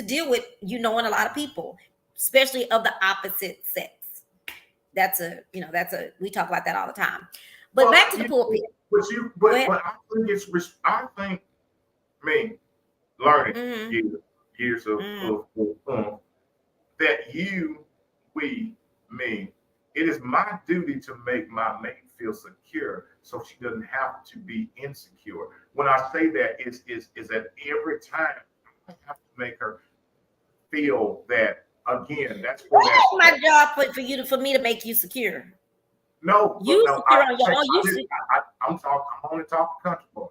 [SPEAKER 2] deal with, knowing a lot of people, especially of the opposite sex. We talk about that all the time. But
[SPEAKER 3] Well,
[SPEAKER 2] back to the pulpit.
[SPEAKER 3] But I think learning
[SPEAKER 2] Mm-hmm.
[SPEAKER 3] years
[SPEAKER 2] Mm-hmm.
[SPEAKER 3] of that me, it is my duty to make my mate feel secure so she doesn't have to be insecure. When I say that, is that every time I have to make her feel that again. That's where
[SPEAKER 2] That's my job for me to make you secure.
[SPEAKER 3] No,
[SPEAKER 2] You
[SPEAKER 3] no,
[SPEAKER 2] secure on your own.
[SPEAKER 3] I'm talking. I'm only talking country boy.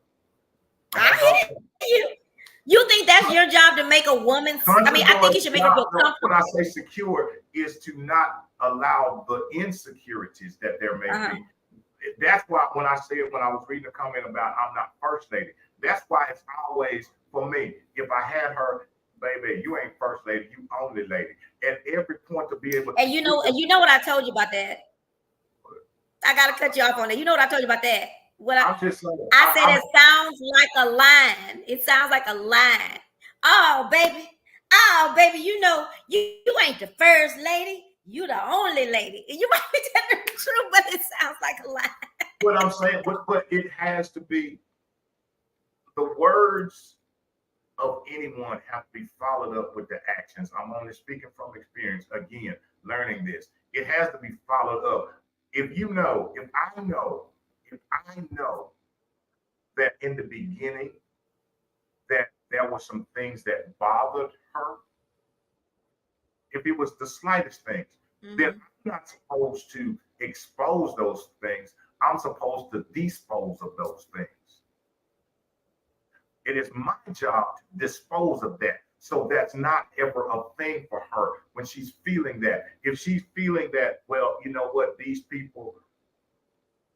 [SPEAKER 2] I hear you. You think that's your job to make a woman? I think you should make her feel comfortable.
[SPEAKER 3] When I say secure, is to not allow the insecurities that there may be. That's why when I was reading a comment about I'm not first lady, that's why it's always for me. If I had her, baby, you ain't first lady, you only lady. At every point to be able to.
[SPEAKER 2] And you know what I told you about that. I gotta cut you off on that. You know what I told you about that?
[SPEAKER 3] I'm just saying.
[SPEAKER 2] I said it sounds like a line. It sounds like a line. Oh, baby, you ain't the first lady. You the only lady. And you might be telling the truth, but it sounds like a lie.
[SPEAKER 3] What I'm saying, but it has to be, the words of anyone have to be followed up with the actions. I'm only speaking from experience. Again, learning this. It has to be followed up. If I know that in the beginning that there were some things that bothered her, if it was the slightest things, then I'm not supposed to expose those things. I'm supposed to dispose of those things. It is my job to dispose of that. So that's not ever a thing for her when she's feeling that. If she's feeling that, well, you know what, these people,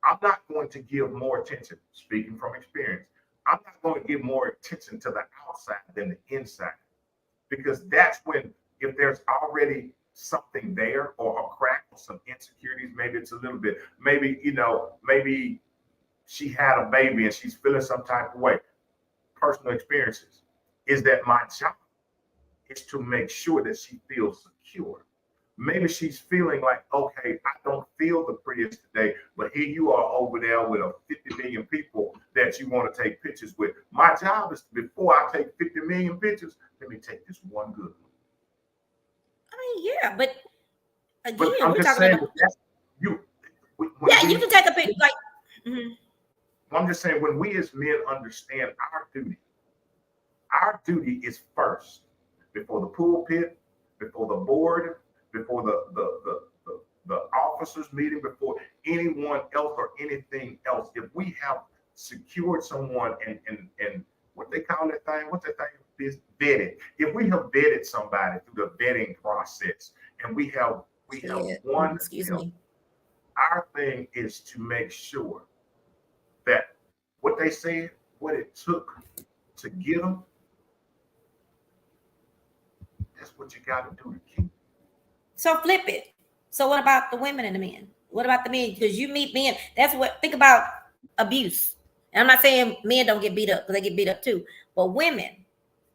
[SPEAKER 3] I'm not going to give more attention, speaking from experience, I'm not going to give more attention to the outside than the inside. Because that's when, if there's already something there or a crack or some insecurities, maybe it's a little bit, maybe she had a baby and she's feeling some type of way. Personal experiences, is that my job is to make sure that she feels secure. Maybe she's feeling like, okay, I don't feel the prettiest today, but here you are over there with a 50 million people that you want to take pictures with. My job is, before I take 50 million pictures, let me take this one good one.
[SPEAKER 2] I mean, yeah, but again,
[SPEAKER 3] but I'm just saying, you
[SPEAKER 2] can take a picture. Like,
[SPEAKER 3] I'm just saying, when we as men understand our duty is first, before the pulpit, before the board, before the officers meeting, before anyone else or anything else. If we have secured someone and what they call that thing, is vetted. If we have vetted somebody through the vetting process, and we have one, our thing is to make sure that what they said, what it took to get them, that's what you got to do to keep.
[SPEAKER 2] So flip it. So what about the women and the men? What about the men? Because you meet men. Think about abuse. And I'm not saying men don't get beat up, because they get beat up too. But women,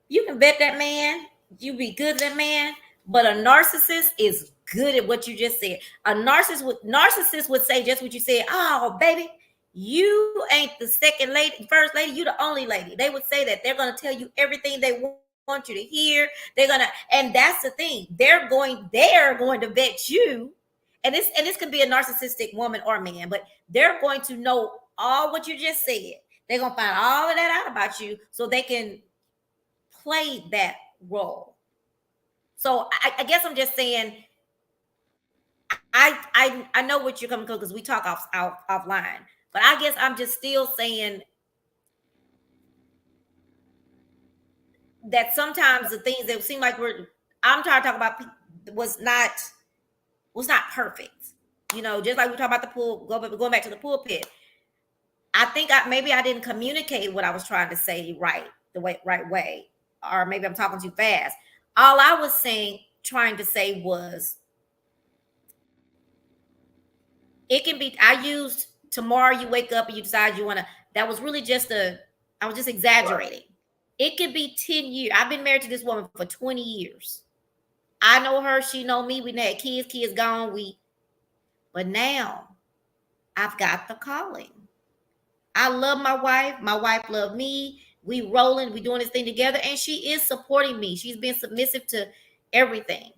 [SPEAKER 2] you can vet that man. You be good to that man. But a narcissist is good at what you just said. A narcissist would say just what you said. Oh, baby, you ain't the second lady, first lady. You the only lady. They would say that. They're going to tell you everything they want you to hear. And that's the thing. They're going to vet you. And this could be a narcissistic woman or man, but they're going to know all what you just said. They're going to find all of that out about you so they can play that role. So I guess I'm just saying, I know what you're coming to, because we talk offline, but I guess I'm just still saying that sometimes the things that seem like I'm trying to talk about was not perfect. Just like we talk about the pool, going back to the pulpit. I think maybe I didn't communicate what I was trying to say right way, or maybe I'm talking too fast. All I was saying, trying to say was, it can be, I used tomorrow you wake up and you decide you want to, that was really just I was just exaggerating. It could be 10 years. I've been married to this woman for 20 years. I know her, she know me. We had kids gone. But now I've got the calling. I love my wife. My wife loved me. We rolling, we doing this thing together, and she is supporting me. She's been submissive to everything.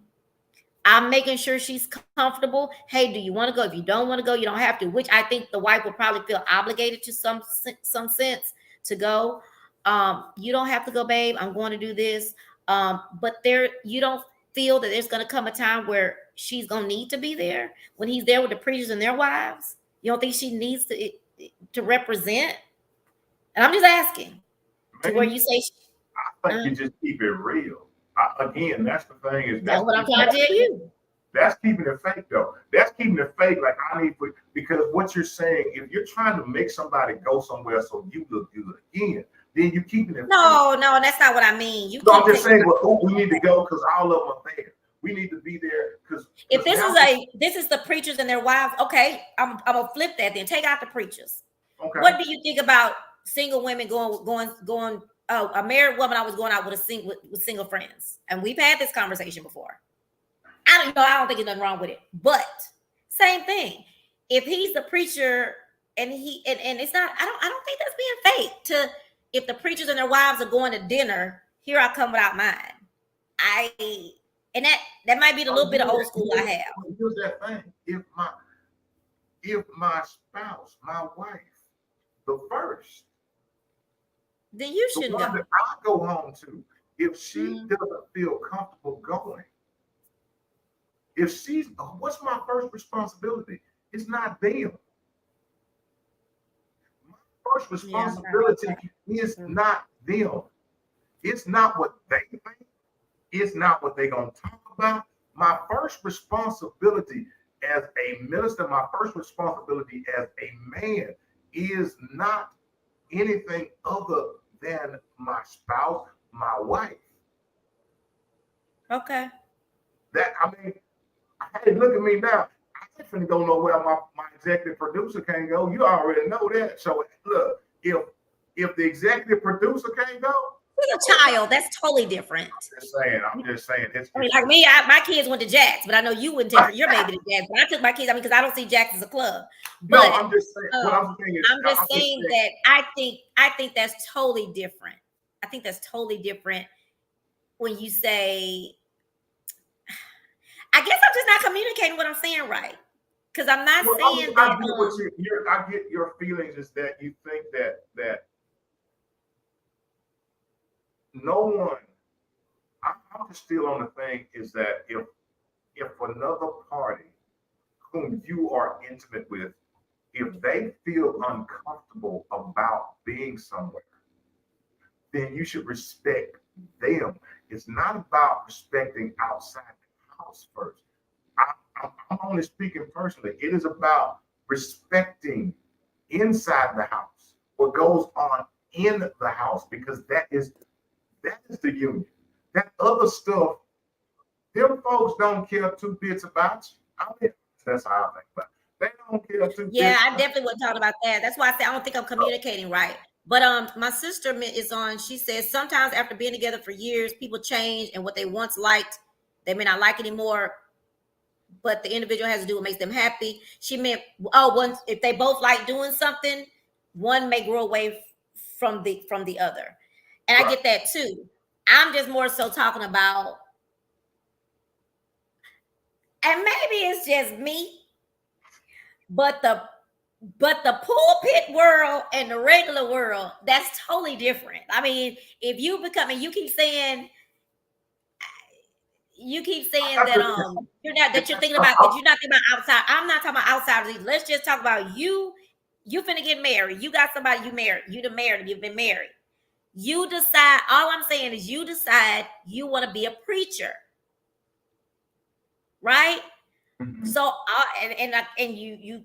[SPEAKER 2] I'm making sure she's comfortable. Hey, do you want to go? If you don't want to go, you don't have to, which I think the wife will probably feel obligated to some sense to go. You don't have to go, babe. I'm going to do this. But you don't feel that there's going to come a time where she's going to need to be there when he's there with the preachers and their wives. You don't think she needs to represent? And I'm just asking. To where you say,
[SPEAKER 3] I think you just keep it real. Again, that's the thing.
[SPEAKER 2] That's what I'm trying to tell you.
[SPEAKER 3] That's keeping it fake, though. That's keeping it fake. Like because what you're saying, if you're trying to make somebody go somewhere so you look good again, then you're keeping it.
[SPEAKER 2] No, that's not what I mean.
[SPEAKER 3] So I'm just saying, we need to go because all of them are there. We need to be there because
[SPEAKER 2] if this is the preachers and their wives, okay, I'm gonna flip that. Then take out the preachers. Okay. What do you think about single women going? A married woman, I was going out with single friends, and we've had this conversation before. I don't think there's nothing wrong with it, but same thing. If he's the preacher and it's not, I don't think that's being fake. If the preachers and their wives are going to dinner, here I come without mine. And that might be the little bit of old school I have.
[SPEAKER 3] Here's that thing: if my spouse, my wife, the first.
[SPEAKER 2] Then you shouldn't go.
[SPEAKER 3] That I go home to, if she doesn't feel comfortable going, what's my first responsibility? It's not them. My first responsibility is not them. It's not what they think. It's not what they're going to talk about. My first responsibility as a minister, my first responsibility as a man is not anything other than my spouse, my wife.
[SPEAKER 2] Okay.
[SPEAKER 3] Hey, look at me now. I definitely don't know where my executive producer can't go. You already know that. So look, if the executive producer can't go,
[SPEAKER 2] he's a child. That's totally different.
[SPEAKER 3] I'm just saying.
[SPEAKER 2] Like me, my kids went to Jack's, but I know you wouldn't take your baby to Jack's. But I took my kids, because I don't see Jack's as a club. But
[SPEAKER 3] no, I'm just saying. What I'm saying is,
[SPEAKER 2] I'm just saying that I think that's totally different. I think that's totally different when you say, I guess I'm just not communicating what I'm saying right. Because I'm not saying that.
[SPEAKER 3] I get your feelings is that you think that no one, I'm just still on the thing is that if another party whom you are intimate with, if they feel uncomfortable about being somewhere, then you should respect them. It's not about respecting outside the house first. I'm only speaking personally. It is about respecting inside the house, what goes on in the house, because that is the union. That other stuff, them folks don't care two bits about you. I mean, that's how I think about it. They don't care two bits.
[SPEAKER 2] Yeah, I definitely wasn't talking about that. That's why I say I don't think I'm communicating right. But my sister is on. She says sometimes after being together for years, people change, and what they once liked, they may not like anymore. But the individual has to do what makes them happy. She meant, if they both like doing something, one may grow away from the other. And I get that too. I'm just more so talking about, and maybe it's just me, but the pulpit world and the regular world, that's totally different. I mean, if you keep saying that you're thinking about outside. I'm not talking about outsiders. Let's just talk about you. You finna get married. You got somebody you married. You've been married. You decide. All I'm saying is you decide you want to be a preacher, right? Mm-hmm. So you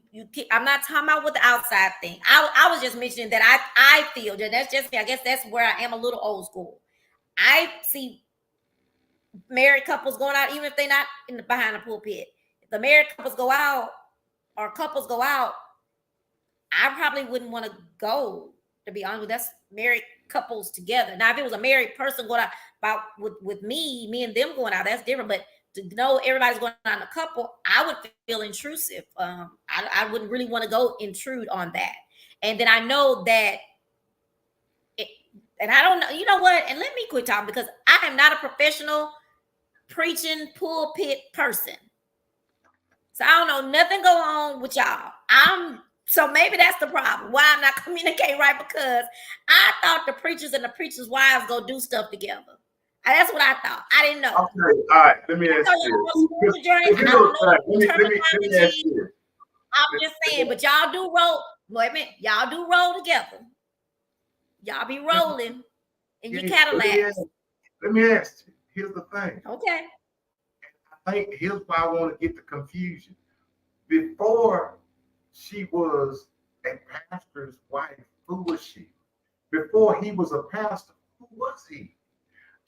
[SPEAKER 2] I'm not talking about what the outside thing. I was just mentioning that I feel that that's just me. I guess that's where I am a little old school. I see married couples going out, even if they're not behind the pulpit. If the married couples go out or couples go out, I probably wouldn't want to go, to be honest with you. That's married couples together. Now, if it was a married person going out about with me and them going out, that's different. But to know everybody's going out in a couple, I would feel intrusive. I wouldn't really want to go intrude on that. And then I know that and I don't know, you know what? And let me quit talking because I am not a professional preaching pulpit person. So I don't know nothing go on with y'all. So maybe that's the problem. Why I'm not communicating right, because I thought the preachers and the preachers' wives go do stuff together. That's what I thought. I didn't know.
[SPEAKER 3] Okay, all right. Let me ask you.
[SPEAKER 2] I'm just saying, but y'all do roll. Wait a minute, y'all do roll together. Y'all be rolling in your Cadillacs.
[SPEAKER 3] Let me ask you. Here's the thing.
[SPEAKER 2] Okay.
[SPEAKER 3] I think here's why I want to get the confusion. Before she was a pastor's wife, who was she? Before he was a pastor, who was he?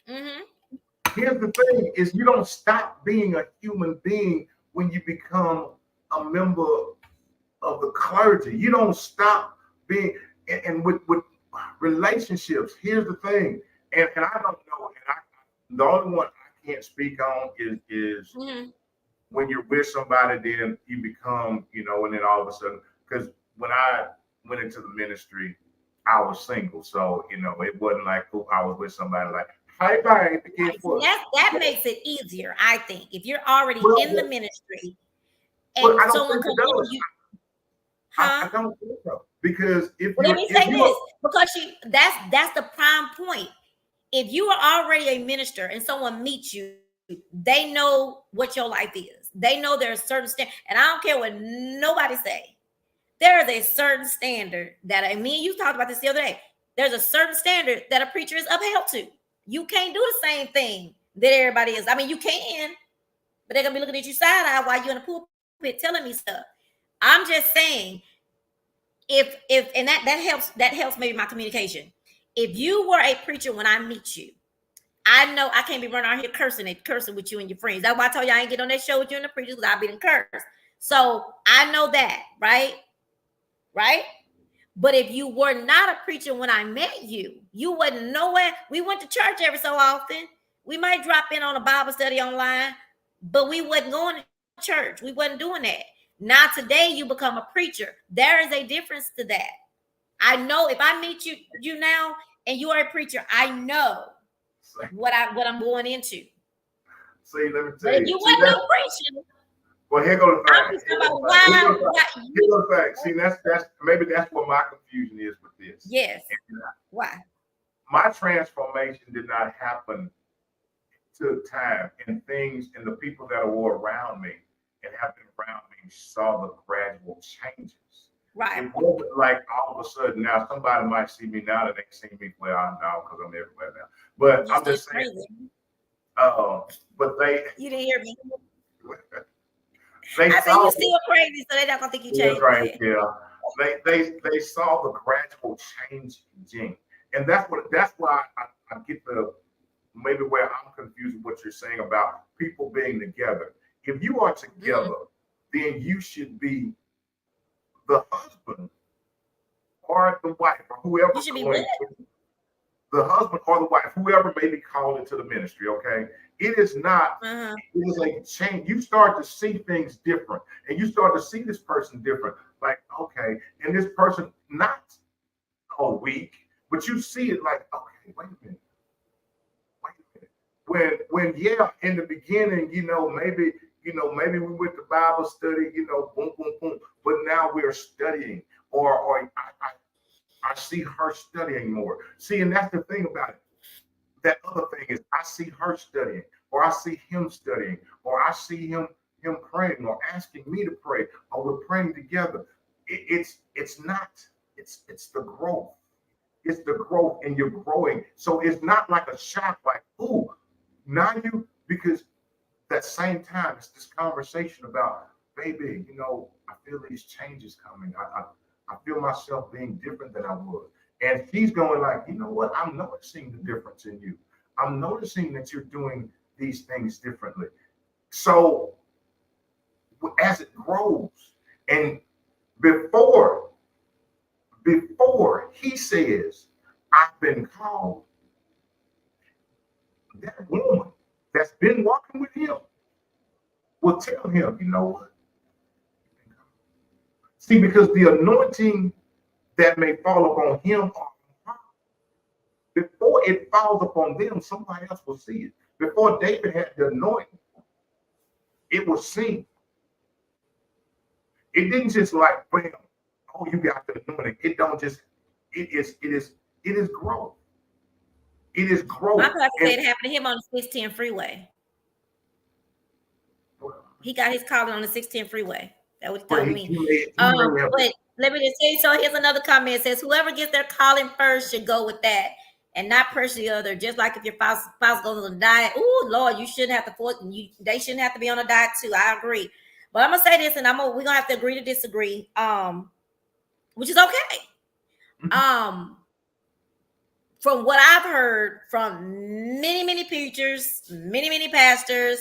[SPEAKER 2] Mm-hmm.
[SPEAKER 3] Here's the thing: is you don't stop being a human being when you become a member of the clergy. You don't stop being, and with relationships. Here's the thing, and I don't know, and the only one I can't speak on is
[SPEAKER 2] mm-hmm.
[SPEAKER 3] when you're with somebody, then you become, and then all of a sudden, because when I went into the ministry, I was single, so it wasn't like I was with somebody like, hey, babe, guess what?
[SPEAKER 2] That makes it easier, I think, if you're already in the ministry
[SPEAKER 3] and someone comes to you.
[SPEAKER 2] I
[SPEAKER 3] don't think so, because
[SPEAKER 2] let me say this, because that's the prime point. If you are already a minister and someone meets you, they know what your life is. They know there's a certain standard, and I don't care what nobody say. There is a certain standard that me and you talked about this the other day. There's a certain standard that a preacher is upheld to. You can't do the same thing that everybody is. I mean, you can, but they're gonna be looking at you side eye while you're in the pulpit telling me stuff. I'm just saying, if and that helps maybe my communication. If you were a preacher when I meet you, I know I can't be running out here cursing with you and your friends. That's why I told you I ain't get on that show with you and the preachers, because I've been cursed. So I know that, right? Right? But if you were not a preacher when I met you, you wouldn't know it. We went to church every so often. We might drop in on a Bible study online, but we wasn't going to church. We wasn't doing that. Now today you become a preacher. There is a difference to that. I know if I meet you now and you are a preacher, I know what I'm going into.
[SPEAKER 3] See, let me tell you.
[SPEAKER 2] If you wasn't no preaching.
[SPEAKER 3] Well, here goes the thing.
[SPEAKER 2] Here goes the
[SPEAKER 3] thing. See, that's what my confusion is with this.
[SPEAKER 2] Yes. Why?
[SPEAKER 3] My transformation did not happen to time, and things and the people that were around me and have been around me saw the gradual changes.
[SPEAKER 2] Right.
[SPEAKER 3] It wasn't like all of a sudden. Now somebody might see me now that they see me now because I'm everywhere now. But I'm just saying. But
[SPEAKER 2] you didn't hear me.
[SPEAKER 3] I
[SPEAKER 2] said you still crazy, so they're not gonna think you changed.
[SPEAKER 3] Right, yeah. They saw the gradual changing, and that's why I get maybe where I'm confused with what you're saying about people being together. If you are together, then you should be the husband or the wife or whoever.
[SPEAKER 2] You should be with
[SPEAKER 3] the husband or the wife, whoever may be called into the ministry. Okay, it is not. It is a change. You start to see things different, and you start to see this person different. Like, okay, and this person not weak, but you see it like, okay, wait a minute. When in the beginning, maybe we went to Bible study, boom, boom, boom, but now we're studying, or I see her studying more. See, and that's the thing about it. That other thing is I see her studying, or I see him studying, or I see him praying, or asking me to pray, or we're praying together. It's the growth. It's the growth, and you're growing. So it's not like a shock, like, ooh, now because that same time, it's this conversation about, baby, I feel these changes coming. I feel myself being different than I was. And she's going like, you know what? I'm noticing the difference in you. I'm noticing that you're doing these things differently. So as it grows, and before he says, I've been called, that woman that's been walking with him will tell him, you know what? See, because the anointing that may fall upon him or her, before it falls upon them, somebody else will see it. Before David had the anointing, it was seen. It didn't just like, bam, oh, you got the anointing. It don't just, it is growth. It is growth.
[SPEAKER 2] My pastor said it happened to him on the 610 freeway. He got his calling on the 610 freeway. That was told me. But let me just say, so here's another comment. It says, whoever gets their calling first should go with that and not push the other. Just like if your spouse goes on a diet, oh Lord, you shouldn't have to force. They shouldn't have to be on a diet too. I agree. But I'm gonna say this, and we're gonna have to agree to disagree. Which is okay. From what I've heard from many preachers, many pastors,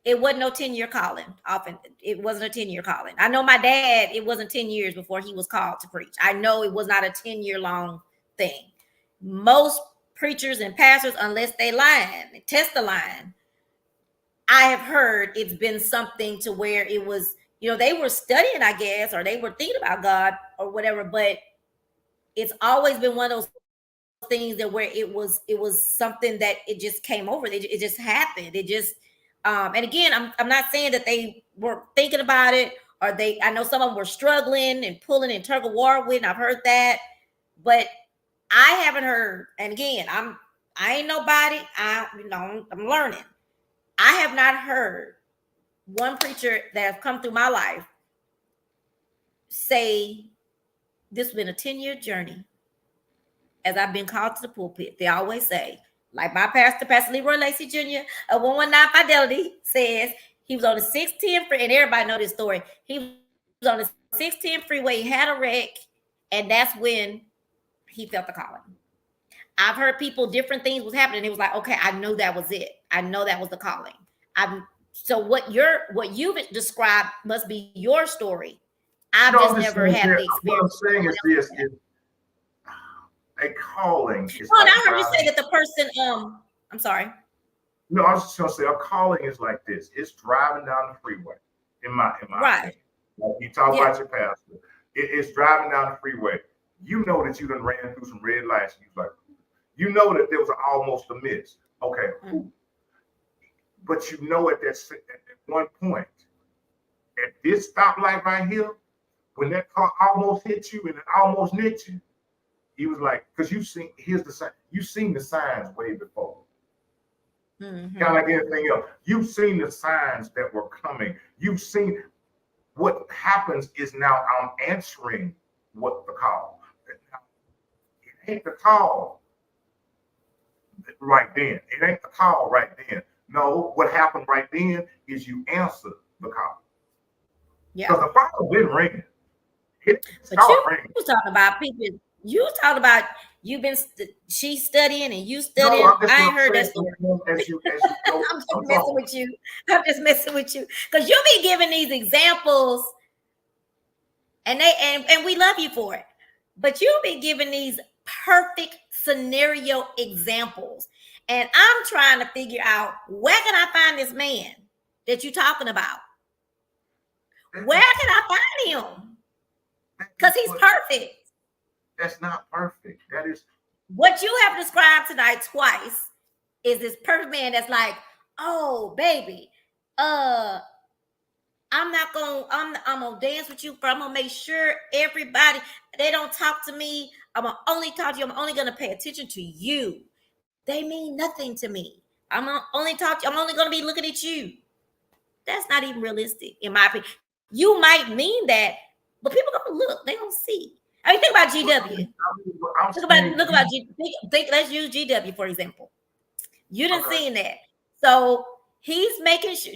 [SPEAKER 2] it wasn't no 10-year calling. Often it wasn't a 10-year calling. I know my dad, it wasn't 10 years before he was called to preach. I know it was not a 10-year long thing. Most preachers and pastors, unless they test the line, I have heard it's been something to where it was, they were studying, I guess, or they were thinking about God or whatever, but it's always been one of those things that where it was something that it just came over. It just happened. It just, and again, I'm not saying that they weren't thinking about it, or I know some of them were struggling and pulling in tug of war with, and I've heard that, but I haven't heard, and again, I ain't nobody, I'm learning. I have not heard one preacher that have come through my life say this has been a 10-year journey as I've been called to the pulpit. They always say, like my pastor, Pastor Leroy Lacey Jr. of 119 Fidelity says, he was on the 610 freeway, and everybody know this story. He was on the 610 freeway, he had a wreck, and that's when he felt the calling. I've heard people, different things was happening. It was like, okay, I know that was it. I know that was the calling. So what you've described must be your story. I've just never had the experience.
[SPEAKER 3] What I'm saying is this: a calling.
[SPEAKER 2] Well, I heard you say that the person. I'm sorry.
[SPEAKER 3] No, I was just gonna say a calling is like this. It's driving down the freeway. In my
[SPEAKER 2] right.
[SPEAKER 3] opinion. Like you talk about your pastor. It's driving down the freeway. You know that you done ran through some red lights. You know that there was almost a miss. Okay. Mm-hmm. But you know at one point, at this stoplight right here, when that car almost hit you and it almost nicked you, he was like, because you've seen the signs way before. Mm-hmm. Kind of like anything else. You've seen the signs that were coming. You've seen what happens is now I'm answering what the call. It ain't the call right then. It ain't the call right then. No, what happened right then is you answer the call. Yeah. Because the phone been ringing.
[SPEAKER 2] You talking about people. You talking about she's studying and you studying. No, I ain't heard that story. I'm just messing with you. Because you be giving these examples, and we love you for it. But you be giving these perfect scenario examples. And I'm trying to figure out, where can I find this man that you're talking about? Where can I find him? Because he's perfect.
[SPEAKER 3] That's not perfect. That is
[SPEAKER 2] what you have described tonight twice. Is this perfect man that's like, oh baby, I'm gonna dance with you, but I'm gonna make sure everybody, they don't talk to me. I'm gonna only talk to you. I'm only gonna pay attention to you. They mean nothing to me. I'm gonna only talk to you. I'm only gonna be looking at you. That's not even realistic, in my opinion. You might mean that, but people gonna look. They don't see. I mean, think about GW. Look about let's use GW for example. You didn't seen that, so he's making sure.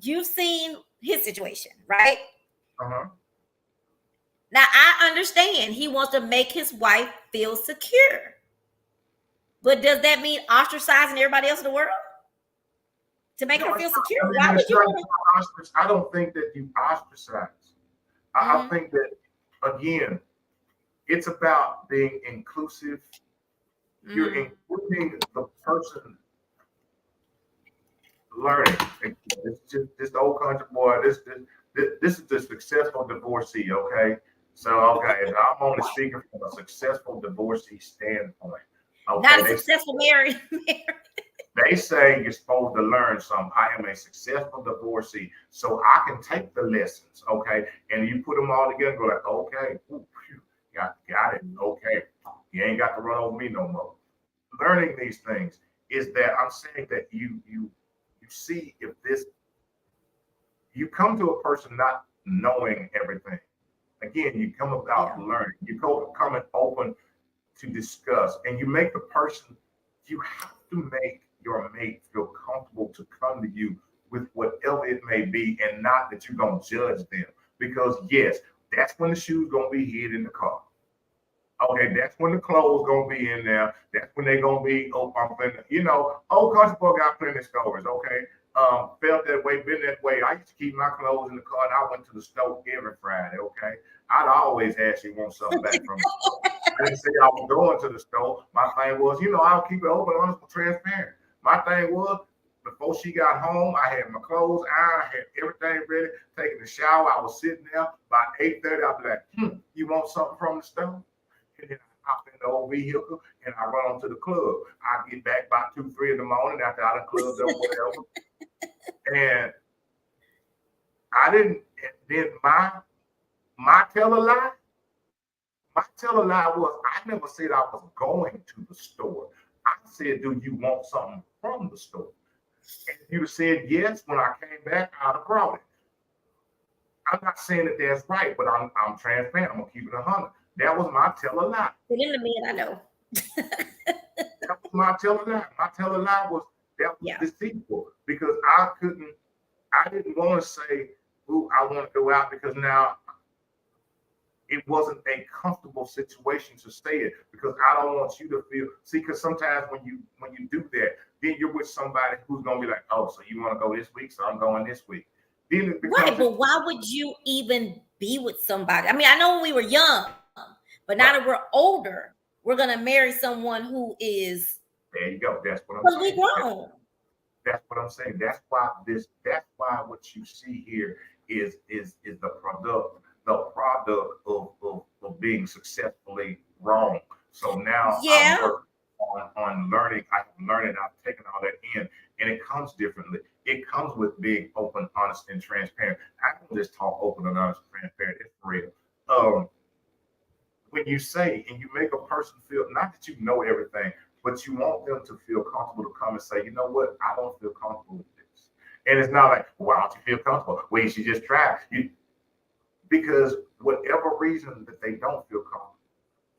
[SPEAKER 2] You've seen his situation, right?
[SPEAKER 3] Uh-huh.
[SPEAKER 2] Now I understand he wants to make his wife feel secure. But does that mean ostracizing everybody else in the world to make her feel secure? Why would you?
[SPEAKER 3] I don't think that you ostracize. I think that, again, it's about being inclusive. You're including the person learning. It's just this old country boy. This is the successful divorcee. Okay, so I'm only speaking from a successful divorcee standpoint. Okay,
[SPEAKER 2] not a successful married.
[SPEAKER 3] They say you're supposed to learn something. I am a successful divorcee, so I can take the lessons, okay? And you put them all together and go like, okay, got it, okay. You ain't got to run over me no more. Learning these things is that I'm saying that you see if this, you come to a person not knowing everything. Again, you come about learning. You come and open to discuss, and you make the person, you have to make your mate feel comfortable to come to you with whatever it may be, and not that you're going to judge them. Because yes, that's when the shoes going to be hid in the car. Okay, that's when the clothes going to be in there. That's when they're going to be, old country boy got plenty of stories, okay? Felt that way, been that way. I used to keep my clothes in the car, and I went to the store every Friday, okay? I'd always actually want something back from it. I didn't say I was going to the store. My thing was, I'll keep it open, honest, and transparent. My thing was, before she got home, I had my clothes on, I had everything ready, taking a shower. I was sitting there by 8:30. I'd be like, you want something from the store? And then I hop in the old vehicle and I run on to the club. I get back by 2, 3 in the morning after I done clubbed up, whatever. And I didn't, then my tell a lie was, I never said I was going to the store. I said, do you want something from the store? And if you said yes, when I came back, I'd have brought it. I'm not saying that that's right, but I'm transparent. I'm going to keep it 100. That was my tell a lie.
[SPEAKER 2] In the man, I know.
[SPEAKER 3] That was my tell a lie. My tell a lie was deceitful, because I didn't want to say, ooh, I want to go out, because now it wasn't a comfortable situation to say it, because I don't want you to feel, because sometimes when you do that, then you're with somebody who's going to be like, oh, so you want to go this week, so I'm going this week. Then
[SPEAKER 2] right, but why would you even be with somebody? I mean, I know when we were young, but now that we're older, we're going to marry someone who is.
[SPEAKER 3] There you go. That's what I'm saying.
[SPEAKER 2] We grown.
[SPEAKER 3] That's what I'm saying. That's why what you see here is the product of being successfully wrong. So now I'm working on learning. I'm learning. I've taken all that in, and it comes differently. It comes with being open, honest, and transparent. I don't just talk open and honest and transparent. It's for real. When you say and you make a person feel, not that you know everything, but you want them to feel comfortable to come and say, you know what, I don't feel comfortable with this. And it's not like, well, why don't you feel comfortable? Well, you should just try. Because whatever reason that they don't feel comfortable,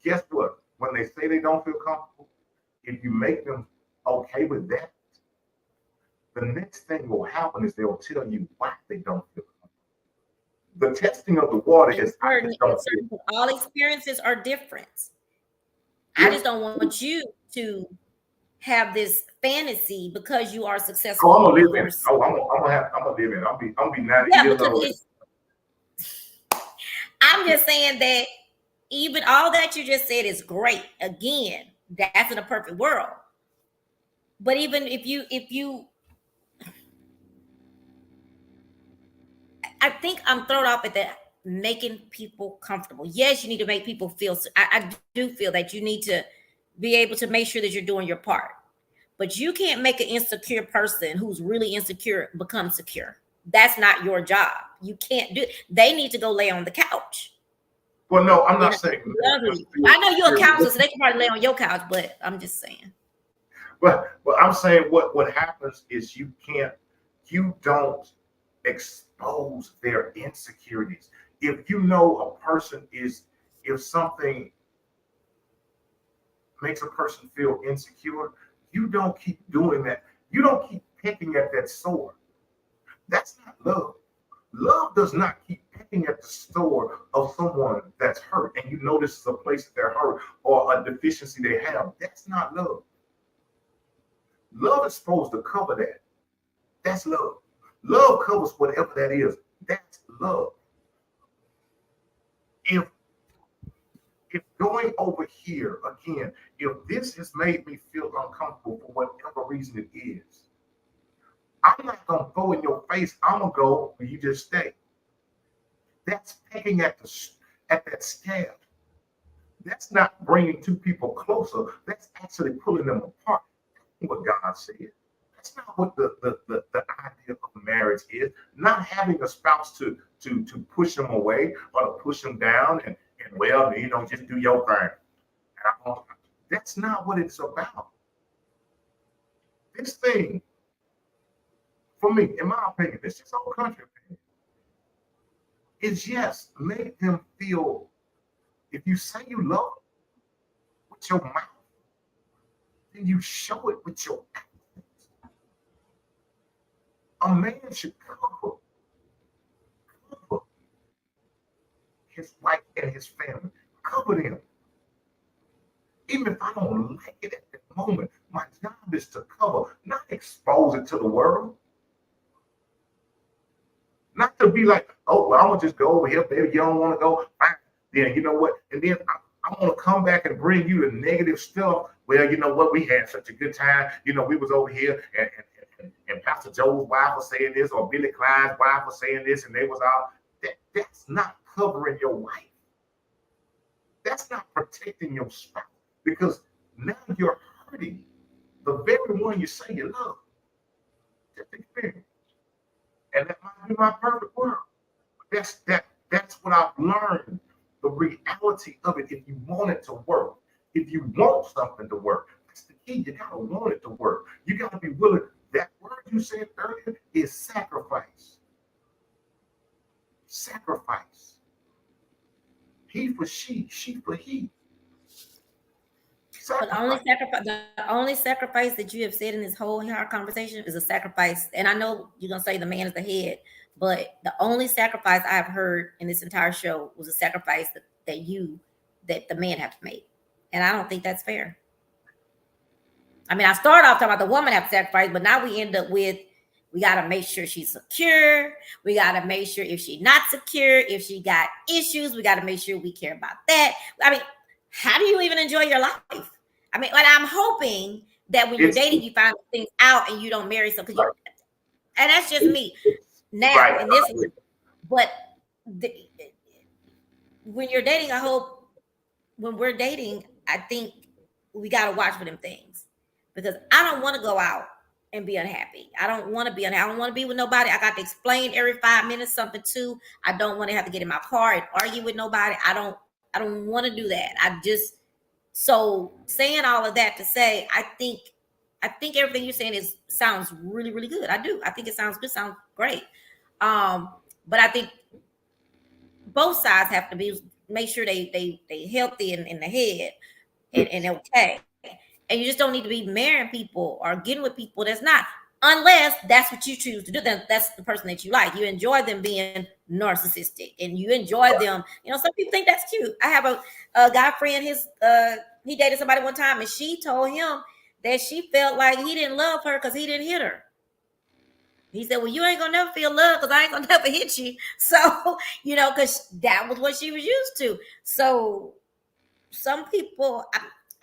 [SPEAKER 3] guess what? When they say they don't feel comfortable, if you make them okay with that, the next thing will happen is they'll tell you why they don't feel comfortable. The testing of the water is
[SPEAKER 2] all experiences are different. I just don't want you to have this fantasy because you are successful.
[SPEAKER 3] Oh, I'm gonna live in it. Oh, I'm gonna live in it. I'm gonna be 90 years old.
[SPEAKER 2] I'm just saying that even all that you just said is great. Again, that's in a perfect world. But even if you I think I'm thrown off at that, making people comfortable. Yes, you need to make people feel. I do feel that you need to be able to make sure that you're doing your part. But you can't make an insecure person who's really insecure become secure. That's not your job. You can't do it. They need to go lay on the couch.
[SPEAKER 3] Well, no, I'm not saying.
[SPEAKER 2] I know you're a counselor, so they can probably lay on your couch, but I'm just saying.
[SPEAKER 3] Well, I'm saying what happens is you don't expose their insecurities. If you know a person if something makes a person feel insecure, you don't keep doing that. You don't keep picking at that sore. That's not love. Love does not keep picking at the sore of someone that's hurt, and you know this is a place that they're hurt or a deficiency they have. That's not love. Love is supposed to cover that. That's love. Love covers whatever that is. That's love. If if going over here again, if this has made me feel uncomfortable for whatever reason it is, I'm not gonna go in your face. I'm gonna go where you just stay. That's pecking at that scab. That's not bringing two people closer. That's actually pulling them apart. That's what God said. That's not what the idea of marriage is. Not having a spouse to push them away or to push them down and well, just do your thing. That's not what it's about. This thing, for me, in my opinion, this is whole country opinion, is yes, make them feel. If you say you love with your mouth, then you show it with your actions. A man should cover his wife and his family. Cover them. Even if I don't like it at the moment, my job is to cover, not expose it to the world. Not to be like, oh, well, I'm going to just go over here. Baby, you don't want to go? Fine. Then you know what? And then I'm going to come back and bring you the negative stuff. Well, you know what? We had such a good time. We was over here and Pastor Joe's wife was saying this, or Billy Clyde's wife was saying this, and they was all, that's not covering your wife. That's not protecting your spouse, because now you're hurting the very one you say you love. Just experience. And that might be my perfect world. That's what I've learned. The reality of it, if you want it to work, if you want something to work, that's the key. You gotta want it to work. You gotta be willing. That word you said earlier is sacrifice. Sacrifice. He for she for he.
[SPEAKER 2] But the only sacrifice that you have said in this whole entire conversation is a sacrifice. And I know you're gonna say the man is the head, but the only sacrifice I've heard in this entire show was a sacrifice that the man have to make. And I don't think that's fair. I mean, I started off talking about the woman have to sacrifice, but now we end up with, we got to make sure she's secure. We got to make sure if she's not secure, if she got issues, we got to make sure we care about that. I mean, how do you even enjoy your life? I mean, like, I'm hoping that when you're dating, you find things out and you don't marry someone. Right. And that's just me now. Right. In this, but when you're dating, I hope when we're dating, I think we got to watch for them things, because I don't want to go out and be unhappy. I don't want to be unhappy. I don't want to be with nobody. I got to explain every 5 minutes something too. I don't want to have to get in my car and argue with nobody. I don't want to do that. So saying all of that to say, I think everything you're saying sounds really, really good. I do. I think it sounds good. Sounds great. But I think both sides have to make sure they healthy in the head and okay. And you just don't need to be marrying people or getting with people that's not, unless that's what you choose to do. Then that's the person that you like. You enjoy them being narcissistic, and you enjoy them. Some people think that's cute. I have a guy friend. He dated somebody one time, and she told him that she felt like he didn't love her because he didn't hit her. He said, well, you ain't gonna never feel love because I ain't gonna never hit you. So, because that was what she was used to. So some people,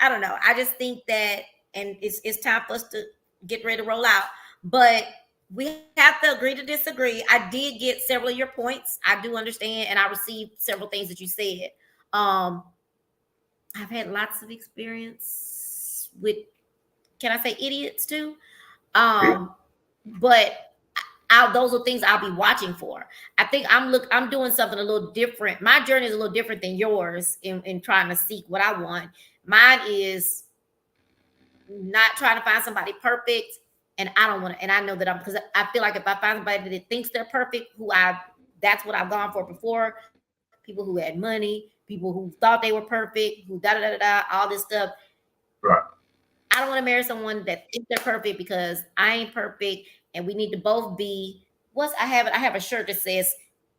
[SPEAKER 2] I don't know. I just think that, and it's time for us to get ready to roll out. But we have to agree to disagree. I did get several of your points. I do understand, and I received several things that you said. I've had lots of experience with, can I say idiots too? But those are things I'll be watching for. I think I'm doing something a little different. My journey is a little different than yours in trying to seek what I want. Mine is not trying to find somebody perfect. And I don't want to, and I know that because I feel like if I find somebody that thinks they're perfect, that's what I've gone for before. People who had money, people who thought they were perfect, who all this stuff.
[SPEAKER 3] Right.
[SPEAKER 2] I don't want to marry someone that thinks they're perfect, because I ain't perfect, and we need to both be. I have a shirt that says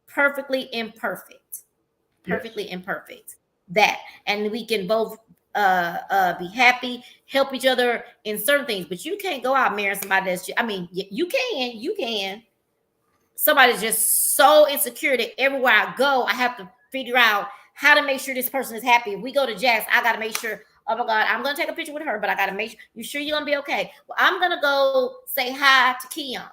[SPEAKER 2] "perfectly imperfect," perfectly imperfect. That, and we can both be happy, help each other in certain things. But you can't go out marrying somebody that's, I mean, you can. Somebody's just so insecure that everywhere I go, I have to figure out how to make sure this person is happy. If we go to Jack's, I got to make sure, oh my God, I'm going to take a picture with her, but I got to make sure, you sure you're going to be okay? Well, I'm going to go say hi to Keon.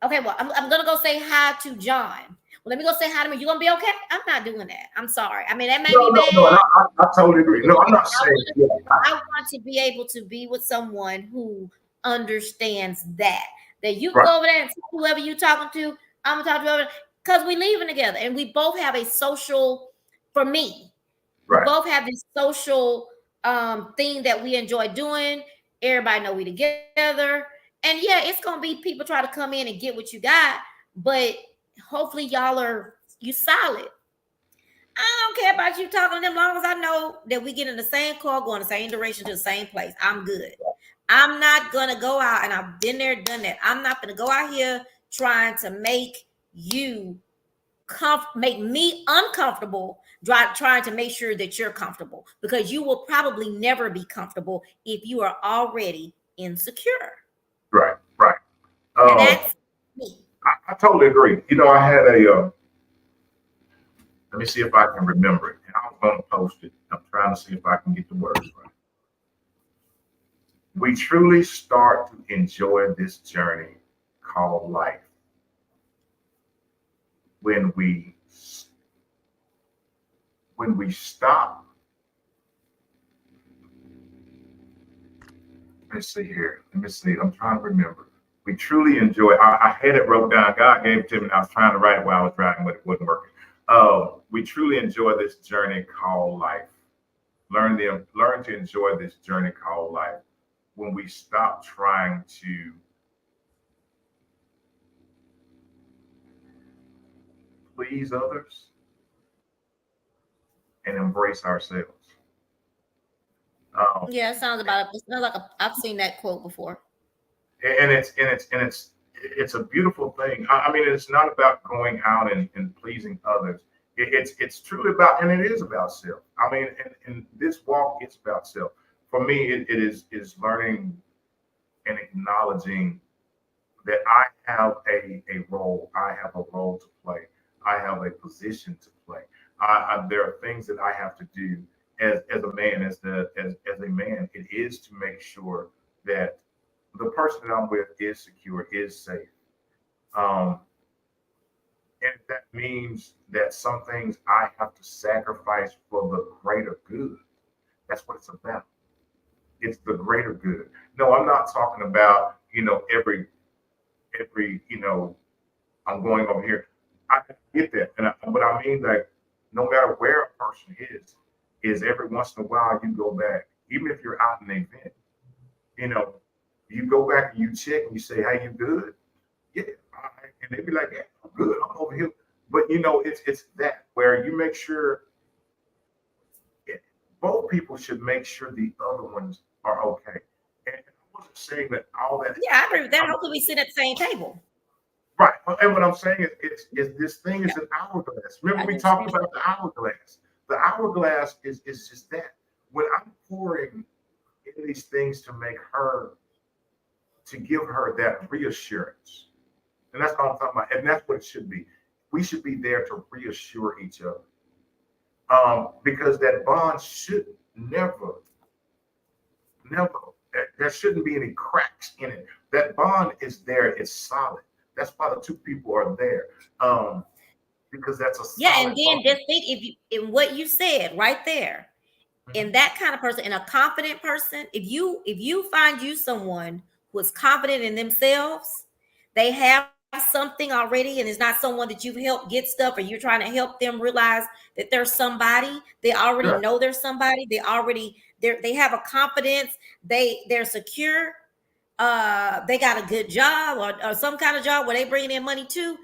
[SPEAKER 2] Okay, well, I'm going to go say hi to John. Well, let me go say hi to me. You going to be okay? I'm not doing that. I'm sorry. I mean, that may be bad.
[SPEAKER 3] No, I totally agree. No, I'm not saying.
[SPEAKER 2] I want to be able to be with someone who understands that you
[SPEAKER 3] Right.
[SPEAKER 2] go over there and whoever you talking to, I'm gonna talk to whoever, because we leaving together and we both have a social. For me, we both have this social thing that we enjoy doing. Everybody know we together, and yeah, it's gonna be people try to come in and get what you got, but hopefully y'all are solid. I don't care about you talking to them, as long as I know that we get in the same car, going the same direction to the same place. I'm good. I'm not gonna go out, and I've been there, done that. I'm not gonna go out here trying to make you make me uncomfortable, trying to make sure that you're comfortable, because you will probably never be comfortable if you are already insecure.
[SPEAKER 3] Right.
[SPEAKER 2] And that's me.
[SPEAKER 3] I totally agree. You know, I had a. Let me see if I can remember it. And I'm going to post it. I'm trying to see if I can get the words right. We truly start to enjoy this journey called life when we stop. Let's see here. Let me see. I'm trying to remember. We truly enjoy. I had it wrote down. God gave it to me, and I was trying to write it while I was driving, but it wasn't working. We truly enjoy this journey called life. Learn to enjoy this journey called life when we stop trying to please others and embrace ourselves.
[SPEAKER 2] Yeah, it sounds about it. It sounds like I've seen that quote before.
[SPEAKER 3] And it's a beautiful thing. I mean, it's not about going out and pleasing others. It's truly about, and it is about self. I mean, in this walk, it's about self. For me, it is learning and acknowledging that I have a role. I have a role to play. I have a position to play. There are things that I have to do as a man, as a man. It is to make sure that the person that I'm with is secure, is safe. And that means that some things I have to sacrifice for the greater good. That's what it's about. It's the greater good. No, I'm not talking about, every, I'm going over here. I get that. But I mean, like, no matter where a person is every once in a while you go back, even if you're out in an event, you go back and you check and you say, hey, you good? Yeah. And they be like, yeah, I'm good. I'm over here. But it's that where you make sure both people should make sure the other ones are okay. And I wasn't saying that all that.
[SPEAKER 2] Yeah, I agree with that. Hopefully we sit at the same table.
[SPEAKER 3] Right. And what I'm saying is this thing is an hourglass. Remember, we talked about the hourglass. The hourglass is just that. When I'm pouring in these things to give her that reassurance. And that's what I'm talking about. And that's what it should be. We should be there to reassure each other. Because that bond should never, there shouldn't be any cracks in it. That bond is there. It's solid. That's why the two people are there. Because that's a
[SPEAKER 2] and then just think in what you said right there, in that kind of person, in a confident person, if you find you someone who is confident in themselves, they have something already, and it's not someone that you've helped get stuff, or you're trying to help them realize that there's somebody. They already know there's somebody. They have a confidence. They're secure. They got a good job or some kind of job where they bring in money too.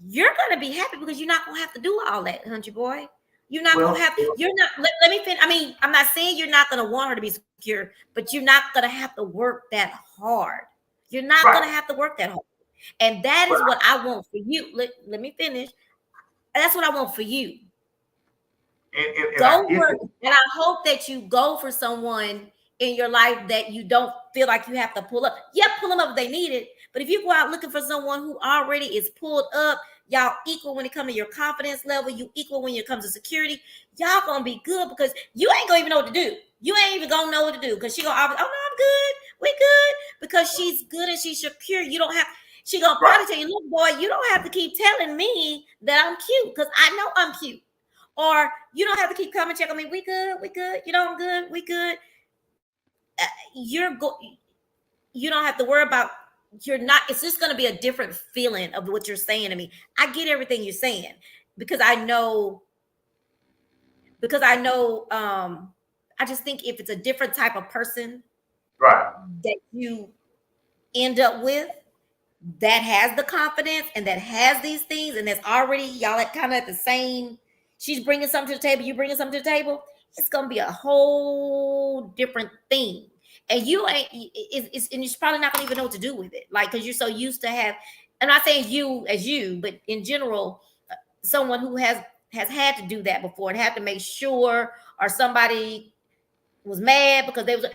[SPEAKER 2] You're gonna be happy because you're not gonna have to do all that, country boy. You're not gonna have. You're not. Let me finish. I mean, I'm not saying you're not gonna want her to be secure, but you're not gonna have to work that hard. You're not gonna have to work that hard. And that is what I want for you. Let me finish. That's what I want for you.
[SPEAKER 3] And
[SPEAKER 2] Go
[SPEAKER 3] I get
[SPEAKER 2] for,
[SPEAKER 3] it.
[SPEAKER 2] and I hope that you go for someone in your life that you don't feel like you have to pull up. Yeah, pull them up if they need it. But if you go out looking for someone who already is pulled up, y'all equal when it comes to your confidence level, you equal when it comes to security, y'all gonna be good because you ain't gonna even know what to do. You ain't even gonna know what to do because she gonna always, oh no, I'm good, we good. Because she's good and she's secure. You don't have, she gonna probably tell you, look, boy, you don't have to keep telling me that I'm cute because I know I'm cute. Or you don't have to keep coming check on me. We good, you know I'm good, we good. You don't have to worry about, you're not, it's just going to be a different feeling of what you're saying to me. I get everything you're saying because I know I just think if it's a different type of person that you end up with that has the confidence and that has these things and that's already y'all at kind of at the same, she's bringing something to the table, you bringing something to the table, it's going to be a whole different thing. And you ain't, and you're probably not gonna even know what to do with it, like because you're so used to have. I'm not saying you as you, but in general, someone who has had to do that before and had to make sure, or somebody was mad because they was.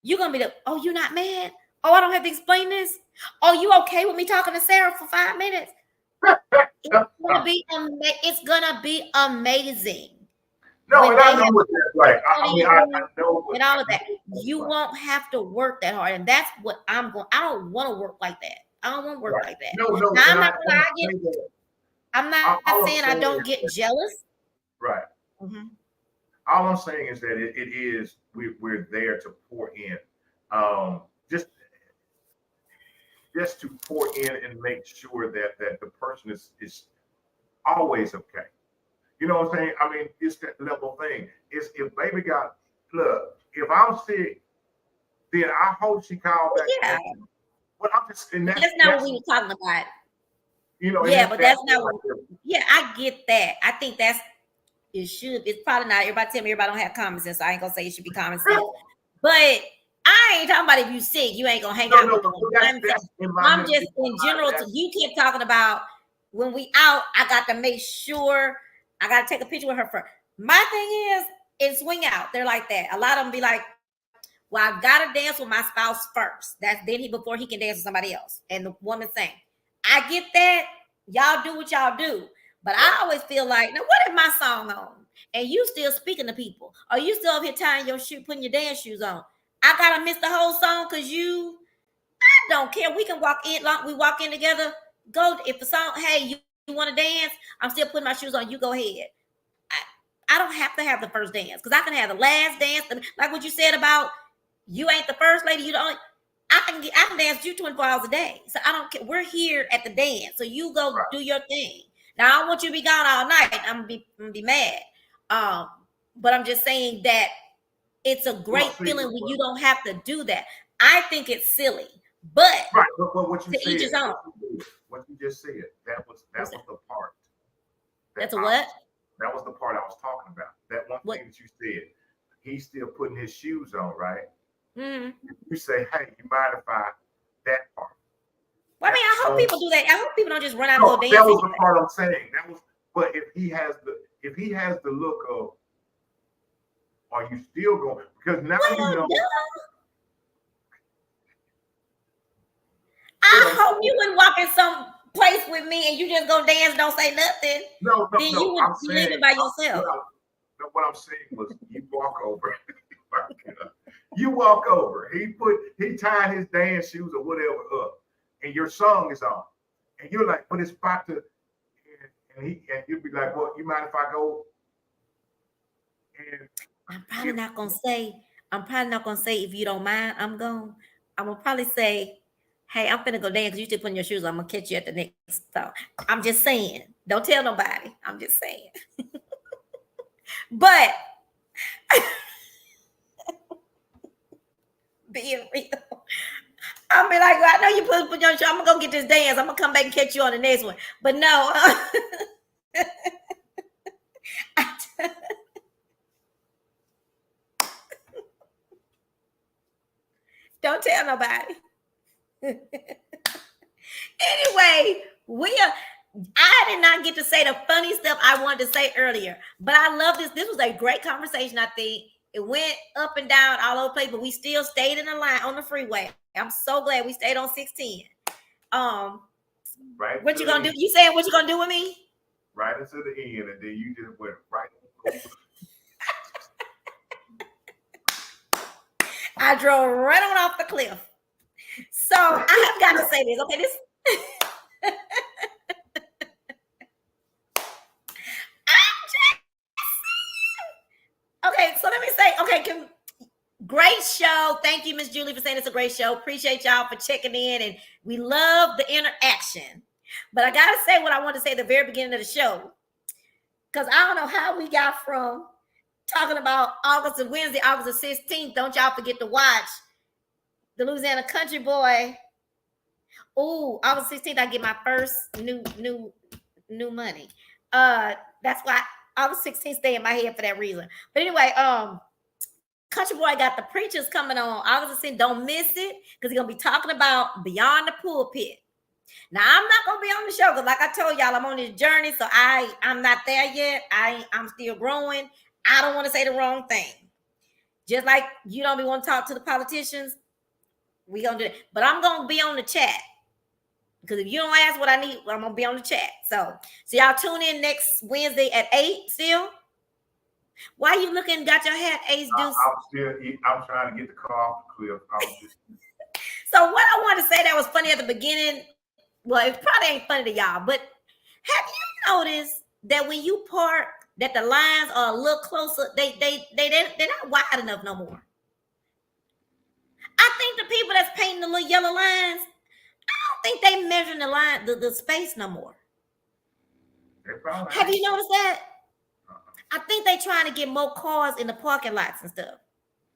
[SPEAKER 2] You're gonna be the, oh, you're not mad. Oh, I don't have to explain this. Oh, you okay with me talking to Sarah for 5 minutes? It's gonna be amazing.
[SPEAKER 3] No, and I know what that's like. I mean, I know what,
[SPEAKER 2] and all of that. You won't have to work that hard, and that's what I'm going. I don't want to work like that. I don't want to work like that.
[SPEAKER 3] No,
[SPEAKER 2] now, I'm not saying I don't get jealous.
[SPEAKER 3] Right.
[SPEAKER 2] Mm-hmm.
[SPEAKER 3] All I'm saying is that it is we're there to pour in, just to pour in and make sure that the person is always okay. You know what I'm saying? I mean, it's that level thing. It's if baby got, look, if I'm sick, then I hope she called back.
[SPEAKER 2] Yeah.
[SPEAKER 3] But I'm just, and
[SPEAKER 2] that's not what we were talking about.
[SPEAKER 3] You know,
[SPEAKER 2] yeah, but that's not what, yeah, I get that. I think it should, it's probably not, everybody tell me everybody don't have common sense, so I ain't gonna say it should be common sense. But I ain't talking about if you sick, you ain't gonna hang out with them. I'm just in general, you keep talking about when we out, I got to make sure I got to take a picture with her first. My thing is, it's swing out. They're like that. A lot of them be like, well, I got to dance with my spouse first. That's then before he can dance with somebody else. And the woman saying, I get that. Y'all do what y'all do. But I always feel like, now what is my song on? And you still speaking to people? Or you still up here tying your shoe, putting your dance shoes on? I got to miss the whole song because I don't care. We can walk in, we walk in together. Go, if the song, hey, you want to dance? I'm still putting my shoes on. You go ahead. I don't have to have the first dance because I can have the last dance. Like what you said about you ain't the first lady. You don't. I can dance with you 24 hours a day. So I don't care. We're here at the dance. So you go do your thing. Now I don't want you to be gone all night. I'm gonna be mad. But I'm just saying that it's a great feeling when you don't have to do that. I think it's silly, but
[SPEAKER 3] what you
[SPEAKER 2] to each his own.
[SPEAKER 3] What you just said, that was the part.
[SPEAKER 2] That's a what?
[SPEAKER 3] That was the part I was talking about. That one thing that you said. He's still putting his shoes on, right? Mm-hmm. You say, hey, you mind if I that part?
[SPEAKER 2] Well, I mean, I hope people do that. I hope people don't just run out and go dance.
[SPEAKER 3] That was the part I'm saying. That was, but if he has the look of, are you still going? Because now you know.
[SPEAKER 2] I hope you wouldn't walk in some place with me and you just go dance, don't say nothing.
[SPEAKER 3] No.
[SPEAKER 2] Then you would be living by yourself.
[SPEAKER 3] What I'm saying was, you walk over. You walk over. He tied his dance shoes or whatever up, and your song is on, and you're like, but it's about to, and you'll be like, well, you mind if I go? And
[SPEAKER 2] I'm probably not gonna say if you don't mind, I'm gonna probably say, hey, I'm finna go dance because you still putting your shoes on. I'm gonna catch you at the next stop. I'm just saying. Don't tell nobody. I'm just saying. But being real, I'll be like, well, I know you put your shoes. I'm gonna go get this dance. I'm gonna come back and catch you on the next one. But no. Don't tell nobody. Anyway, I did not get to say the funny stuff I wanted to say earlier, but I love this. This was a great conversation. I think it went up and down all over the place, but we still stayed in the line on the freeway. I'm so glad we stayed on 610.
[SPEAKER 3] Right.
[SPEAKER 2] What you gonna do? You saying what you gonna do with me?
[SPEAKER 3] Right into the end, and then you just went right.
[SPEAKER 2] I drove right on off the cliff. So I have got to say this. Okay, this. Okay, so let me say, okay, great show. Thank you, Miss Julie, for saying it's a great show. Appreciate y'all for checking in, and we love the interaction. But I gotta say what I want to say at the very beginning of the show, because I don't know how we got from talking about August and Wednesday, August the 16th. Don't y'all forget to watch the Louisiana Country Boy. Oh, August 16th, I get my first new money. That's why August 16th stay in my head for that reason. But anyway, Country Boy got the preachers coming on August 16th. Don't miss it, because he's gonna be talking about Beyond the Pulpit. Now, I'm not gonna be on the show because, like I told y'all, I'm on this journey, so I'm not there yet. I'm still growing. I don't want to say the wrong thing. Just like you don't want to talk to the politicians, we gonna do it. But I'm gonna be on the chat, because if you don't ask what I need, I'm gonna be on the chat. So y'all tune in next Wednesday at 8 still. Why you looking, got your hat, Ace Deuce?
[SPEAKER 3] I'm trying to get the car off the cliff.
[SPEAKER 2] So what I want to say that was funny at the beginning, well, it probably ain't funny to y'all, but have you noticed that when you park, that the lines are a little closer? They're not wide enough no more. I think the people that's painting the little yellow lines, I don't think they measuring the line, the space no more. Have you noticed that? I think they trying to get more cars in the parking lots and stuff.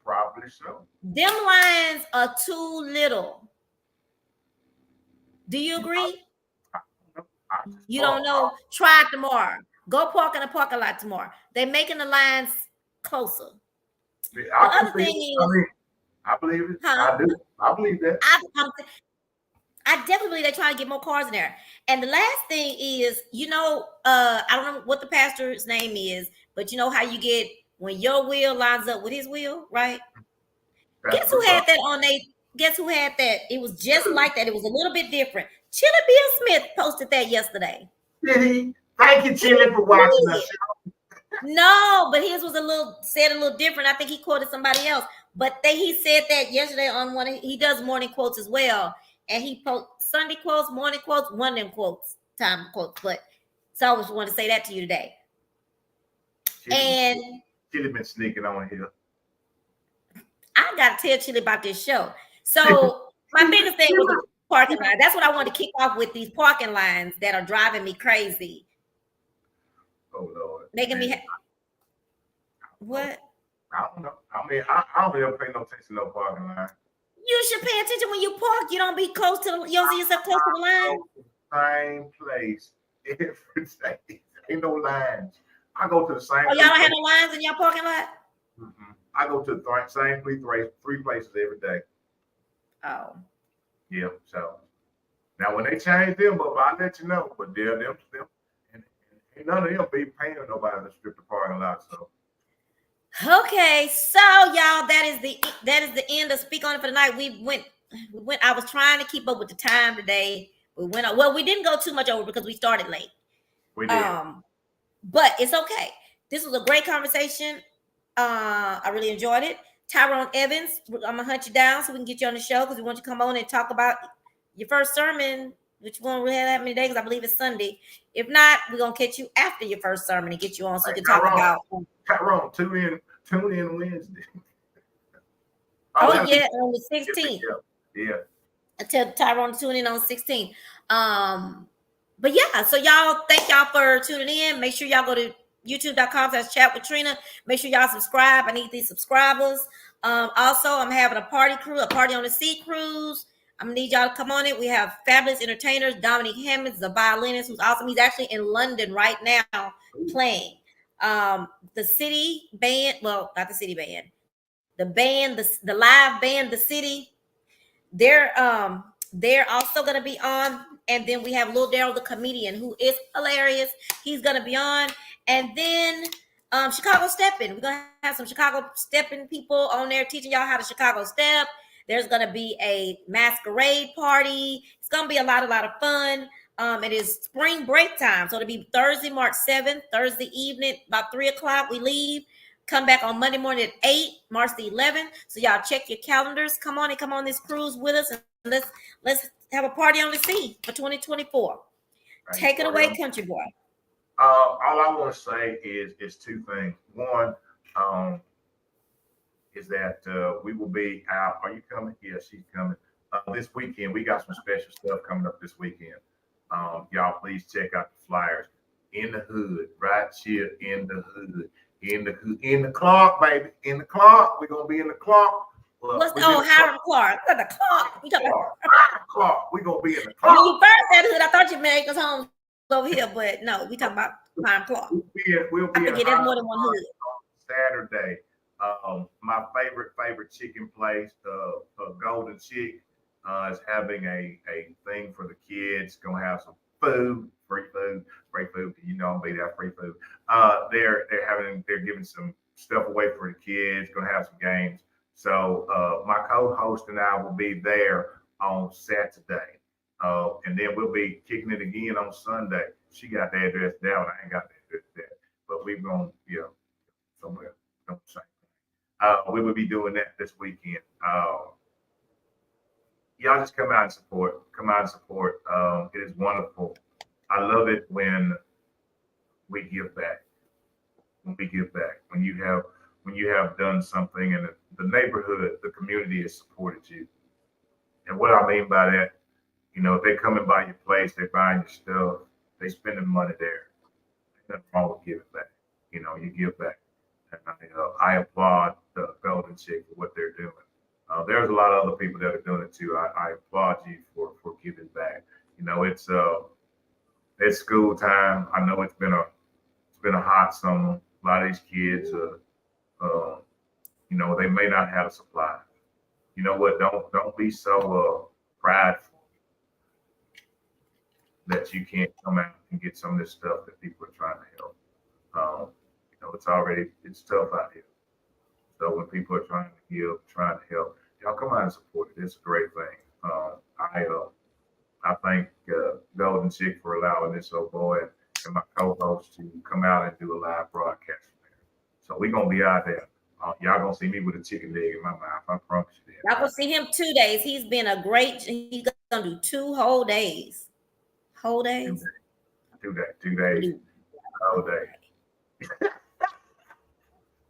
[SPEAKER 3] Probably so.
[SPEAKER 2] Them lines are too little. Do you agree? You don't know? Try it tomorrow. Go park in the parking lot tomorrow. They're making the lines closer. The other thing is,
[SPEAKER 3] I believe it. Huh? I do. I believe that.
[SPEAKER 2] I definitely believe they're trying to get more cars in there. And the last thing is, I don't know what the pastor's name is, but you know how you get when your wheel lines up with his wheel, right? Guess who had that on they? Guess who had that? It was just like that. It was a little bit different. Chili Bill Smith posted that yesterday.
[SPEAKER 3] Did he? Thank you, Chili, for watching the show.
[SPEAKER 2] No, but his was said a little different. I think he quoted somebody else, but he said that yesterday on one. He does morning quotes as well, and he posts Sunday quotes, morning quotes, one of them quotes, time quotes. But so I just want to say that to you today.
[SPEAKER 3] Chili been sneaking on here.
[SPEAKER 2] I got to tell Chili about this show. So my biggest thing was the parking line. That's what I want to kick off with, these parking lines that are driving me crazy.
[SPEAKER 3] Oh, Lord.
[SPEAKER 2] Making me what?
[SPEAKER 3] I don't know. I mean, I don't ever pay no attention to no parking line.
[SPEAKER 2] You should pay attention when you park. You don't be close to you don't see yourself close to the line.
[SPEAKER 3] Same place every day. Ain't no lines. I go to the same.
[SPEAKER 2] Oh, y'all don't have no lines in your parking lot?
[SPEAKER 3] Mm-hmm. I go to the same three places every day.
[SPEAKER 2] Oh.
[SPEAKER 3] Yeah. So now when they change them up, I'll let you know. But they're them, and ain't none of them be paying nobody to strip the parking lot. So.
[SPEAKER 2] Okay, so y'all, that is the end of Speak On It for the night. We went. I was trying to keep up with the time today. We went. Well, we didn't go too much over because we started late.
[SPEAKER 3] We did.
[SPEAKER 2] But it's okay. This was a great conversation. I really enjoyed it. Tyrone Evans, I'm gonna hunt you down so we can get you on the show because we want you to come on and talk about your first sermon, which won't really have that many days because I believe it's Sunday. If not, we're gonna catch you after your first sermon and get you on so you can talk about.
[SPEAKER 3] Tyrone, tune in Wednesday.
[SPEAKER 2] Oh yeah, on the 16th.
[SPEAKER 3] Yeah.
[SPEAKER 2] I tell Tyrone to tune in on 16th. But yeah, so y'all, thank y'all for tuning in. Make sure y'all go to youtube.com/chat with Trina. Make sure y'all subscribe. I need these subscribers. Also, I'm having a party on the sea cruise. I'm gonna need y'all to come on it. We have fabulous entertainers. Dominic Hammonds, the violinist, who's awesome. He's actually in London right now playing. The city band, well, not the city band, the band, the live band, the city. They're They're also going to be on. And then we have Lil Daryl, the comedian, who is hilarious. He's going to be on. And then Chicago Stepping. We're going to have some Chicago Stepping people on there teaching y'all how to Chicago step. There's going to be a masquerade party. It's going to be a lot of fun. It is spring break time. So it'll be Thursday, March 7th, Thursday evening, about 3 o'clock. We leave. Come back on Monday morning at 8, March the 11th. So y'all check your calendars. Come on this cruise with us, and let's have a party on the sea for 2024. Take it away, country boy.
[SPEAKER 3] All I want to say is two things. One, is that we will be out. Are you coming? Yeah, she's coming. This weekend, we got some special stuff coming up this weekend. Y'all please check out the flyers. In the hood, right here in the hood. In the Clark, baby. In the Clark. We're gonna be in the Clark.
[SPEAKER 2] What's Hiram Clark? What's the Clark? You talking about
[SPEAKER 3] Clark? We're gonna be in the Clark.
[SPEAKER 2] When you first said hood, I thought you meant Acres Homes over here, but no, we talking about Hiram Clark.
[SPEAKER 3] We'll be
[SPEAKER 2] I forget there's more than one hood.
[SPEAKER 3] Saturday. My favorite chicken place, Golden Chick, is having a thing for the kids. Gonna have some food, free food. You know, I'm be there, free food. They're giving some stuff away for the kids. Gonna have some games. So my co-host and I will be there on Saturday, and then we'll be kicking it again on Sunday. She got the address down. I ain't got the address there, but we're gonna somewhere. Don't say. We will be doing that this weekend. Y'all just come out and support. It is wonderful. I love it when we give back. When you have done something and the neighborhood, the community has supported you. And what I mean by that, if they come and buy your place, they're buying your stuff, they spending money there. There's nothing wrong with giving back. You give back. And I applaud the Golden Chick for what they're doing. There's a lot of other people that are doing it too. I applaud you for giving back. It's school time. I know it's been a hot summer. A lot of these kids, they may not have a supply. You know what? Don't be so prideful that you can't come out and get some of this stuff that people are trying to help. It's tough out here. So when people are trying to give, trying to help, y'all come out and support it. It's a great thing. I thank Golden Chick for allowing this old boy and my co-host to come out and do a live broadcast from there. So we're gonna be out there. Y'all gonna see me with a chicken leg in my mouth. I promise you that.
[SPEAKER 2] Y'all gonna see him 2 days. He's He's gonna do 2 whole days. 2 days.
[SPEAKER 3] 2 days. Whole day.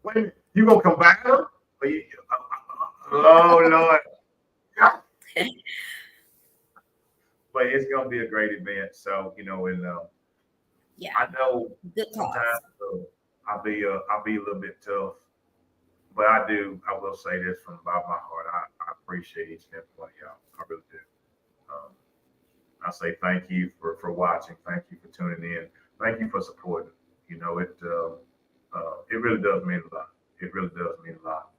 [SPEAKER 3] Wait, you gonna combine them? Oh Lord. But it's gonna be a great event. So
[SPEAKER 2] yeah,
[SPEAKER 3] I know sometimes I'll be a little bit tough, but I will say this from the bottom of my heart. I appreciate each and every one of y'all. I really do. I say thank you for watching. Thank you for tuning in. Thank you for supporting. It really does mean a lot. It really does mean a lot.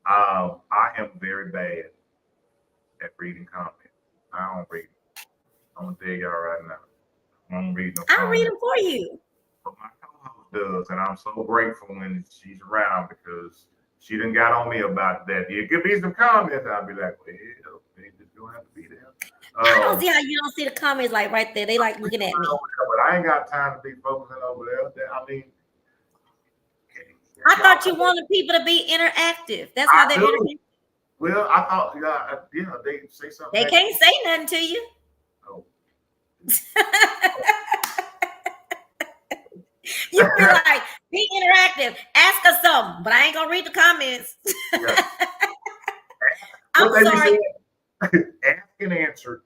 [SPEAKER 3] I am very bad at reading comments. I don't read them. I'm gonna tell y'all right now. I don't read no comments.
[SPEAKER 2] I'll read them for you.
[SPEAKER 3] But my co-host does, and I'm so grateful when she's around because she done got on me about that. You give me some comments, I'll be like, well, they just gonna have to be there.
[SPEAKER 2] I don't see how you don't see the comments like right there. They like looking at me.
[SPEAKER 3] But I ain't got time to be focusing over there. I mean,
[SPEAKER 2] I thought you wanted people to be interactive. That's how they're interactive.
[SPEAKER 3] Well, I thought, they say something.
[SPEAKER 2] They can't say nothing to you.
[SPEAKER 3] Oh.
[SPEAKER 2] You feel like, be interactive. Ask us something, but I ain't gonna read the comments.
[SPEAKER 3] Yeah.
[SPEAKER 2] I'm sorry.
[SPEAKER 3] Ask and answer.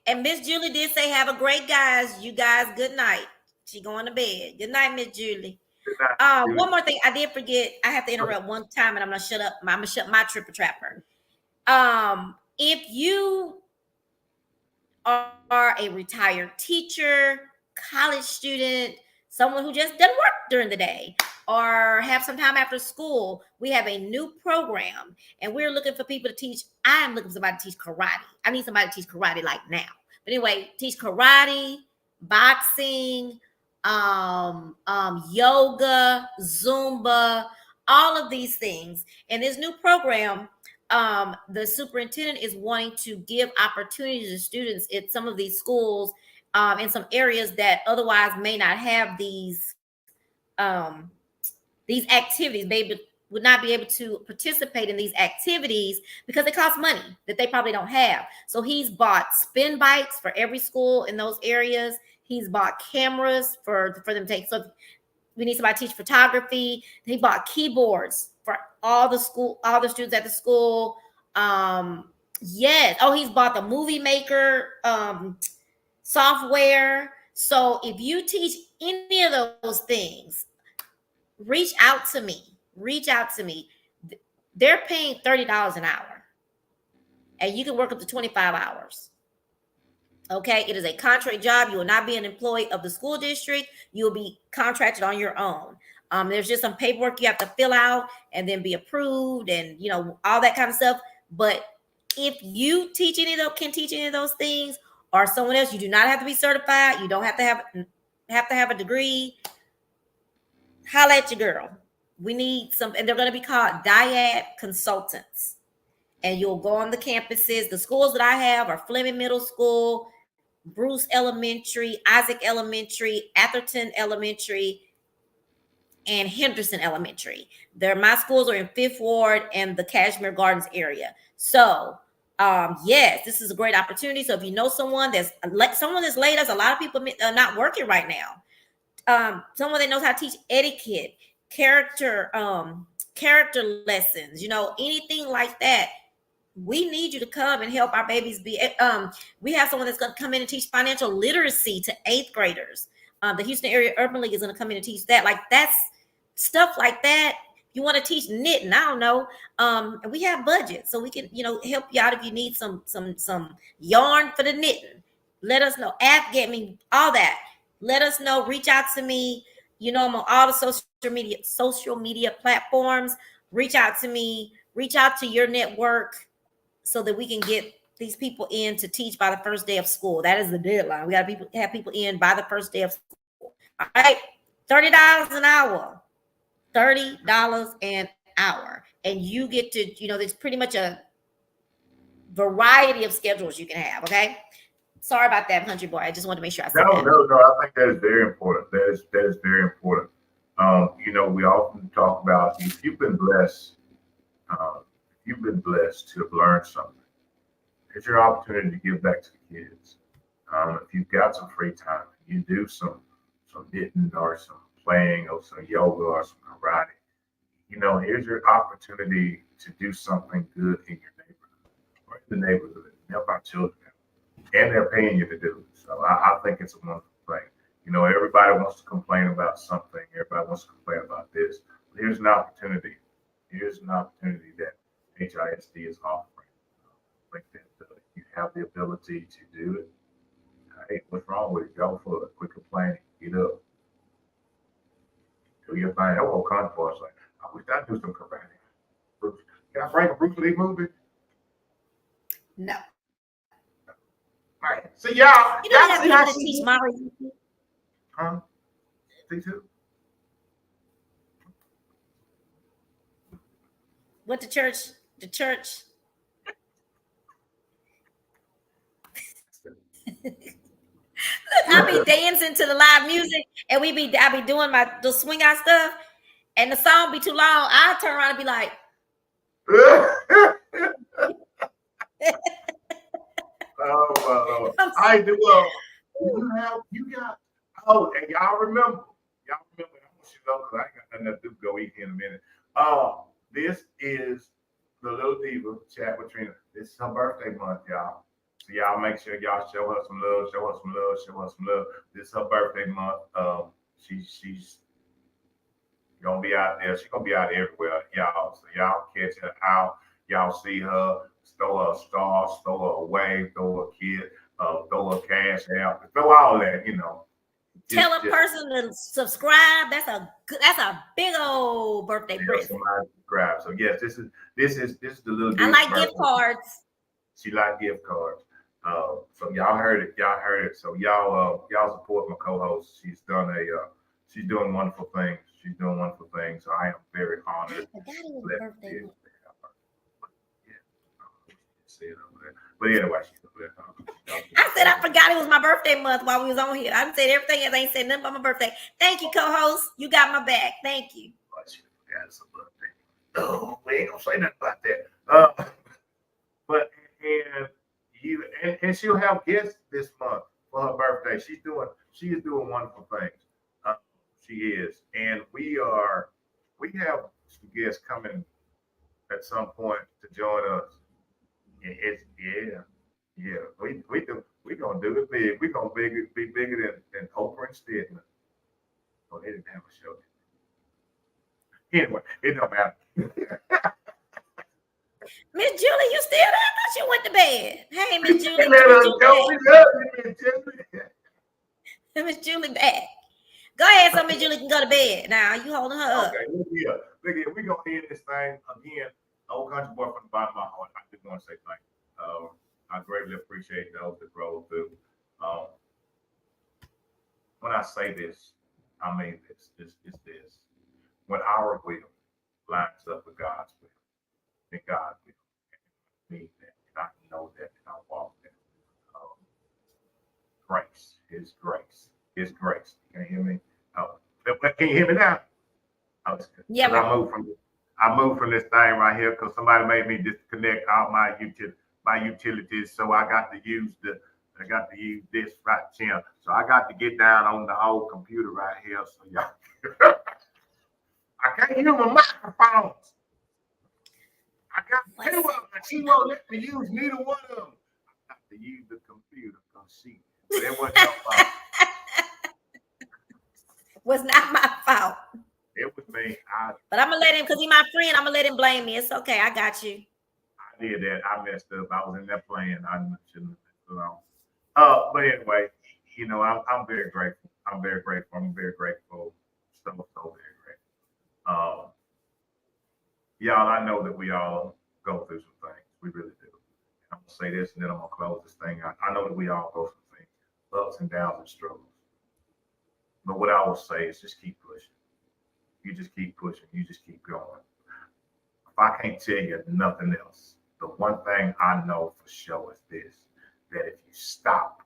[SPEAKER 2] And Miss Julie did say, have a great guys. You guys, good night. She going to bed. Good night, Miss Julie. One more thing. I did forget. I have to interrupt one time and I'm going to shut up. I'm going to shut my triple trapper. If you are a retired teacher, college student, someone who just doesn't work during the day, or have some time after school, we have a new program, and we're looking for people to teach. I'm looking for somebody to teach karate. I need somebody to teach karate like now. But anyway, teach karate, boxing, yoga, Zumba, all of these things. And this new program, the superintendent is wanting to give opportunities to students at some of these schools, in some areas that otherwise may not have these activities. They would not be able to participate in these activities because it costs money that they probably don't have. So he's bought spin bikes for every school in those areas. He's bought cameras for them to take. So we need somebody to teach photography. He bought keyboards for all the students at the school. Yes. Oh, he's bought the movie maker software. So if you teach any of those things, reach out to me. They're paying $30 an hour, and you can work up to 25 hours. Okay, it is a contract job. You will not be an employee of the school district. You will be contracted on your own. There's just some paperwork you have to fill out and then be approved, and all that kind of stuff. But if you can teach any of those things, or someone else, you do not have to be certified. You don't have to have a degree. Holla at your girl. We need some, and they're going to be called dyad consultants. And you'll go on the campuses. The schools that I have are Fleming Middle School, Bruce Elementary, Isaac Elementary, Atherton Elementary, and Henderson Elementary. My schools are in Fifth Ward and the Cashmere Gardens area. So, yes, this is a great opportunity. So if you know someone that's late, as a lot of people are not working right now. Someone that knows how to teach etiquette, character lessons, anything like that. We need you to come and help our babies we have someone that's going to come in and teach financial literacy to 8th graders. The Houston Area Urban League is going to come in and teach that. Like, that's stuff like that. You want to teach knitting, I don't know. And we have budget, so we can, help you out if you need some yarn for the knitting. Let us know. All that. Let us know. Reach out to me. I'm on all the social media platforms. Reach out to me. Reach out to your network so that we can get these people in to teach by the first day of school. That is the deadline. We got to have people in by the first day of school. All right, $30 an hour. $30 an hour. And you get to, there's pretty much a variety of schedules you can have, okay? Sorry about that, country boy. I just wanted to make sure I said that.
[SPEAKER 3] No. I think that is very important. That is very important. We often talk about if you've been blessed to have learned something, it's your opportunity to give back to the kids. If you've got some free time, you do some knitting or some playing or some yoga or some karate. Here's your opportunity to do something good in your neighborhood or in the neighborhood and help our children. And they're paying you to do it. So I think it's a wonderful thing. Everybody wants to complain about something. Everybody wants to complain about this. But here's an opportunity. That HISD is offering. I think that you have the ability to do it. Hey, what's wrong with it? Go for it. Quit complaining. Get up. Do your thing. That whole conference, like, I wish I'd do some karate. Bruce, can I bring a Bruce Lee movie?
[SPEAKER 2] No.
[SPEAKER 3] All right. So y'all see how
[SPEAKER 2] to teach Mario.
[SPEAKER 3] Huh? See too?
[SPEAKER 2] What the church? I be dancing to the live music, and I be doing the swing out stuff, and the song be too long. I turn around and be like,
[SPEAKER 3] I do. You got. Oh, and y'all remember? I want you to know because I ain't got nothing to do. Go eat here in a minute. This is the little diva chat with Trina. This is her birthday month, y'all. So y'all make sure y'all show her some love. This is her birthday month. She's gonna be out there. She's gonna be out everywhere, y'all. So y'all catch her out. Y'all see her. Throw her a star, throw her a wave, throw her a kid, throw her cash out, throw all that,
[SPEAKER 2] Tell a person to subscribe. That's a big old birthday present.
[SPEAKER 3] Somebody subscribe. So yes, this is the little.
[SPEAKER 2] I like gift cards.
[SPEAKER 3] She like gift cards. So y'all heard it. So y'all support my co-host. She's doing wonderful things. So I am very honored.
[SPEAKER 2] Birthday.
[SPEAKER 3] But anyway,
[SPEAKER 2] I said I forgot it was my birthday month while we was on here. I said everything else. I ain't said nothing about my birthday. Thank you, co-host. You got my back. Thank you.
[SPEAKER 3] Oh, we ain't gonna say nothing about that. But and she'll have guests this month for her birthday. She is doing wonderful things. She is, and we have some guests coming at some point to join us. We gonna do it big. We gonna be bigger than Oprah and Stedman. Oh, they didn't have a show. Anyway, it don't matter.
[SPEAKER 2] Miss Julie, you still there? I thought you went to bed. Hey, Miss Julie. Miss Julie back. Go ahead, so Miss Julie can go to bed. Now you holding her up.
[SPEAKER 3] Okay, look here. We gonna end this thing again. Old country boy from the bottom of my heart. I just want to say thank you. I greatly appreciate those that roll through. When I say this, I mean this. It's this. When our will lines up with God's will, then God will. And I mean that, and I know that, and I walk that. Grace, His grace, His grace. Can you hear me? Can you hear me now?
[SPEAKER 2] Yeah.
[SPEAKER 3] I moved from this thing right here because somebody made me disconnect all my utilities, so I got to use this right here. So I got to get down on the old computer right here. So y'all, I can't use my microphones. I got two of them. She won't let me use neither one of them. I got to use the computer because but it wasn't her fault.
[SPEAKER 2] Was not my fault.
[SPEAKER 3] It was me.
[SPEAKER 2] But I'm gonna let him, because he's my friend. I'm gonna let him blame me. It's okay. I got you.
[SPEAKER 3] I did that. I messed up. I was in there playing. I shouldn't have left it alone. But anyway, I'm very grateful. I'm very grateful. So very grateful. Y'all, I know that we all go through some things. We really do. I'm gonna say this, and then I'm gonna close this thing out. I know that we all go through things, ups and downs and struggles. But what I will say is just keep pushing. You just keep pushing. You just keep going. If I can't tell you nothing else, the one thing I know for sure is this, that if you stop,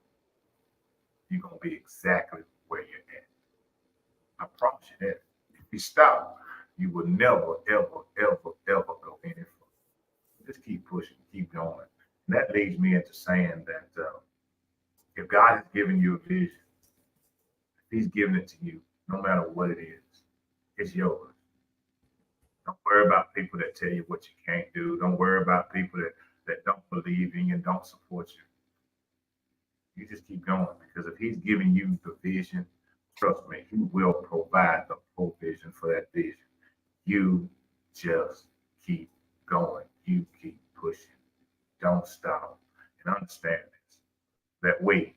[SPEAKER 3] you're going to be exactly where you're at. I promise you that. If you stop, you will never, ever, ever, ever go any further. Just keep pushing, keep going. And that leads me into saying that if God has given you a vision, if He's given it to you, no matter what it is, it's yours. Don't worry about people that tell you what you can't do. Don't worry about people that don't believe in you and don't support you. You just keep going, because if He's giving you the vision, trust me, He will provide the provision for that vision. You just keep going. You keep pushing. Don't stop. And understand this, that we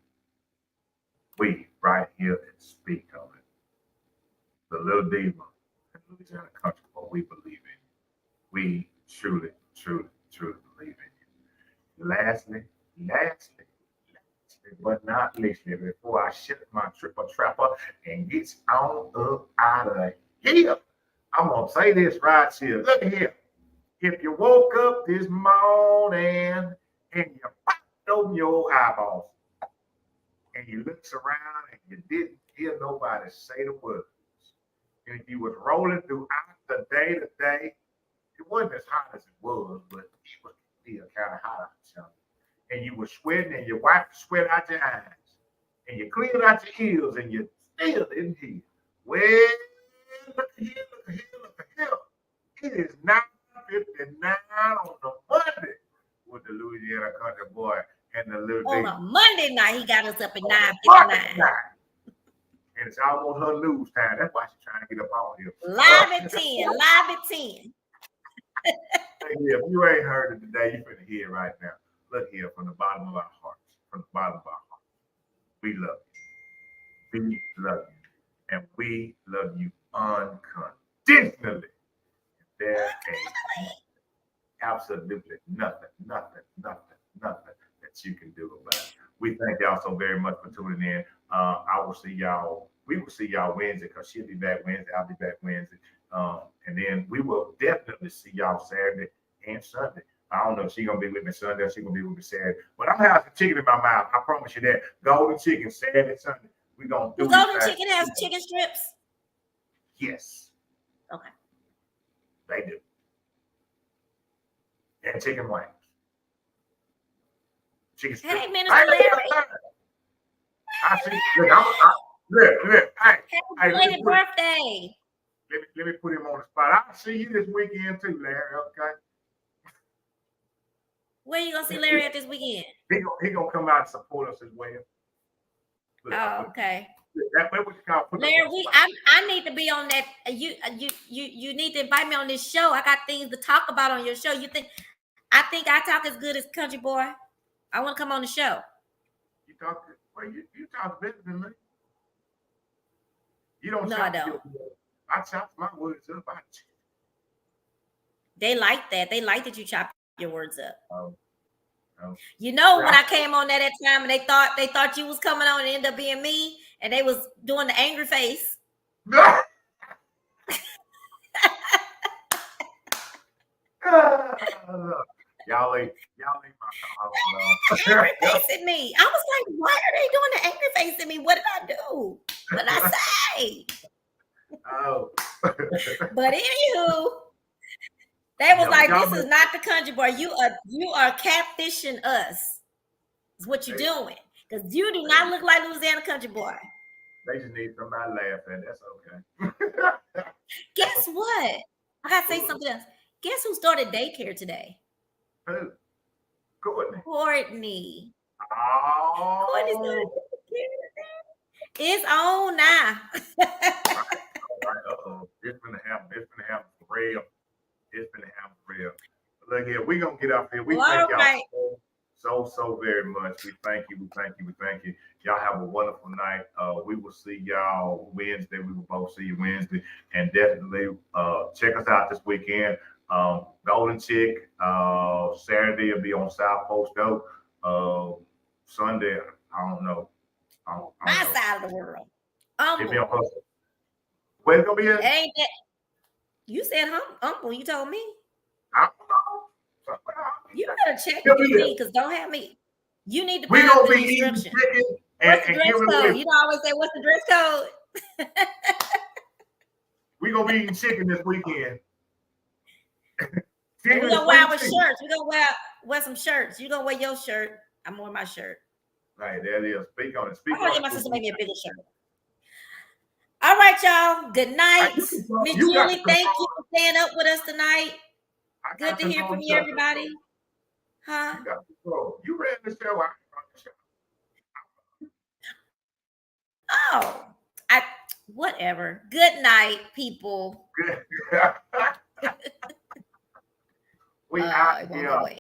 [SPEAKER 3] right here that speak of it, the little Diva and Louisiana country, what we believe in. We truly, truly, truly believe in you. Lastly, but not least, before I shut my triple trapper and gets on up out of here, I'm gonna say this right here. Look here. If you woke up this morning and you popped open your eyeballs and you looked around and you didn't hear nobody say the words, and if you was rolling throughout the day today, it wasn't as hot as it was, but it was still kind of hot outside. And you were sweating, and you wiped the sweat out your eyes, and you cleared out your ears, and you still didn't hear. Well, look at here. It is 9:59 on the Monday with the Louisiana country boy and the little
[SPEAKER 2] on
[SPEAKER 3] Diva.
[SPEAKER 2] A Monday night. He got us up at 9:59.
[SPEAKER 3] And it's almost her news time. That's why she's trying to get up out here.
[SPEAKER 2] Live at 10.
[SPEAKER 3] If you ain't heard it today, you're finna hear it right now. Look here, from the bottom of our hearts. We love you. We love you. And we love you unconditionally. There ain't absolutely nothing that you can do about it. We thank y'all so very much for tuning in. We will see y'all Wednesday because she'll be back Wednesday. I'll be back Wednesday. And then we will definitely see y'all Saturday and Sunday. I don't know if she's going to be with me Sunday or she's going to be with me Saturday. But I'm going to have some chicken in my mouth. I promise you that. Golden chicken, Saturday, Sunday. We're going to do
[SPEAKER 2] Golden chicken has chicken strips?
[SPEAKER 3] Yes.
[SPEAKER 2] Okay.
[SPEAKER 3] They do. And chicken wings. Chicken strips.
[SPEAKER 2] Hey, Minister Larry.
[SPEAKER 3] I see. Look. Hey,
[SPEAKER 2] belated birthday.
[SPEAKER 3] Let me put him on the spot. I'll see you this weekend too, Larry. Okay.
[SPEAKER 2] Where you gonna see Larry at this weekend?
[SPEAKER 3] He gonna come out and support us as well. Look,
[SPEAKER 2] okay.
[SPEAKER 3] That's what you call
[SPEAKER 2] Larry, I need to be on that. You need to invite me on this show. I got things to talk about on your show. I think I talk as good as Country Boy. I want to come on the show.
[SPEAKER 3] You talk better than me. You don't.
[SPEAKER 2] No, I don't.
[SPEAKER 3] I chop my words up.
[SPEAKER 2] They like that. They like that you chop your words up.
[SPEAKER 3] Oh.
[SPEAKER 2] You know, when I came on that time and they thought you was coming on and ended up being me, and they was doing the angry face.
[SPEAKER 3] Y'all ain't my
[SPEAKER 2] angry face at me. I was like, why are they doing the angry face at me? What did I do? What did I say?
[SPEAKER 3] Oh.
[SPEAKER 2] But anywho, they was like, this is not the Country Boy. You are catfishing us. Is what you're doing. Because you do not look like Louisiana Country Boy.
[SPEAKER 3] They just need somebody laughing. That's okay.
[SPEAKER 2] Guess what? I gotta say something else. Guess who started daycare today?
[SPEAKER 3] Who? Courtney.
[SPEAKER 2] Oh. Courtney started daycare. It's on now.
[SPEAKER 3] All right. It's gonna happen for real. Look here, we're gonna get up here. We thank y'all so very much. We thank you. Y'all have a wonderful night. We will see y'all Wednesday. We will both see you Wednesday. And definitely check us out this weekend. Golden Chick. Saturday will be on South Post Oak. Sunday, I don't know.
[SPEAKER 2] My side of the world.
[SPEAKER 3] Where's it gonna be at?
[SPEAKER 2] Ain't that? You said uncle. You told me.
[SPEAKER 3] I don't know.
[SPEAKER 2] You better check with me because don't have me. You need to
[SPEAKER 3] find the
[SPEAKER 2] instruction. What's the dress code? You always say, what's the dress code?
[SPEAKER 3] We're gonna be eating chicken this weekend.
[SPEAKER 2] We're gonna wear our shirts. We're gonna wear some shirts. You're gonna wear your shirt. I'm wearing my shirt.
[SPEAKER 3] Right, there it is. Speak on it.
[SPEAKER 2] I'm gonna get my sister make me a bigger shirt. All right, y'all. Good night. Miss Julie, thank you for staying up with us tonight. Good to hear from you, everybody. Huh?
[SPEAKER 3] You ran the show.
[SPEAKER 2] Oh, whatever. Good night, people.
[SPEAKER 3] We out here.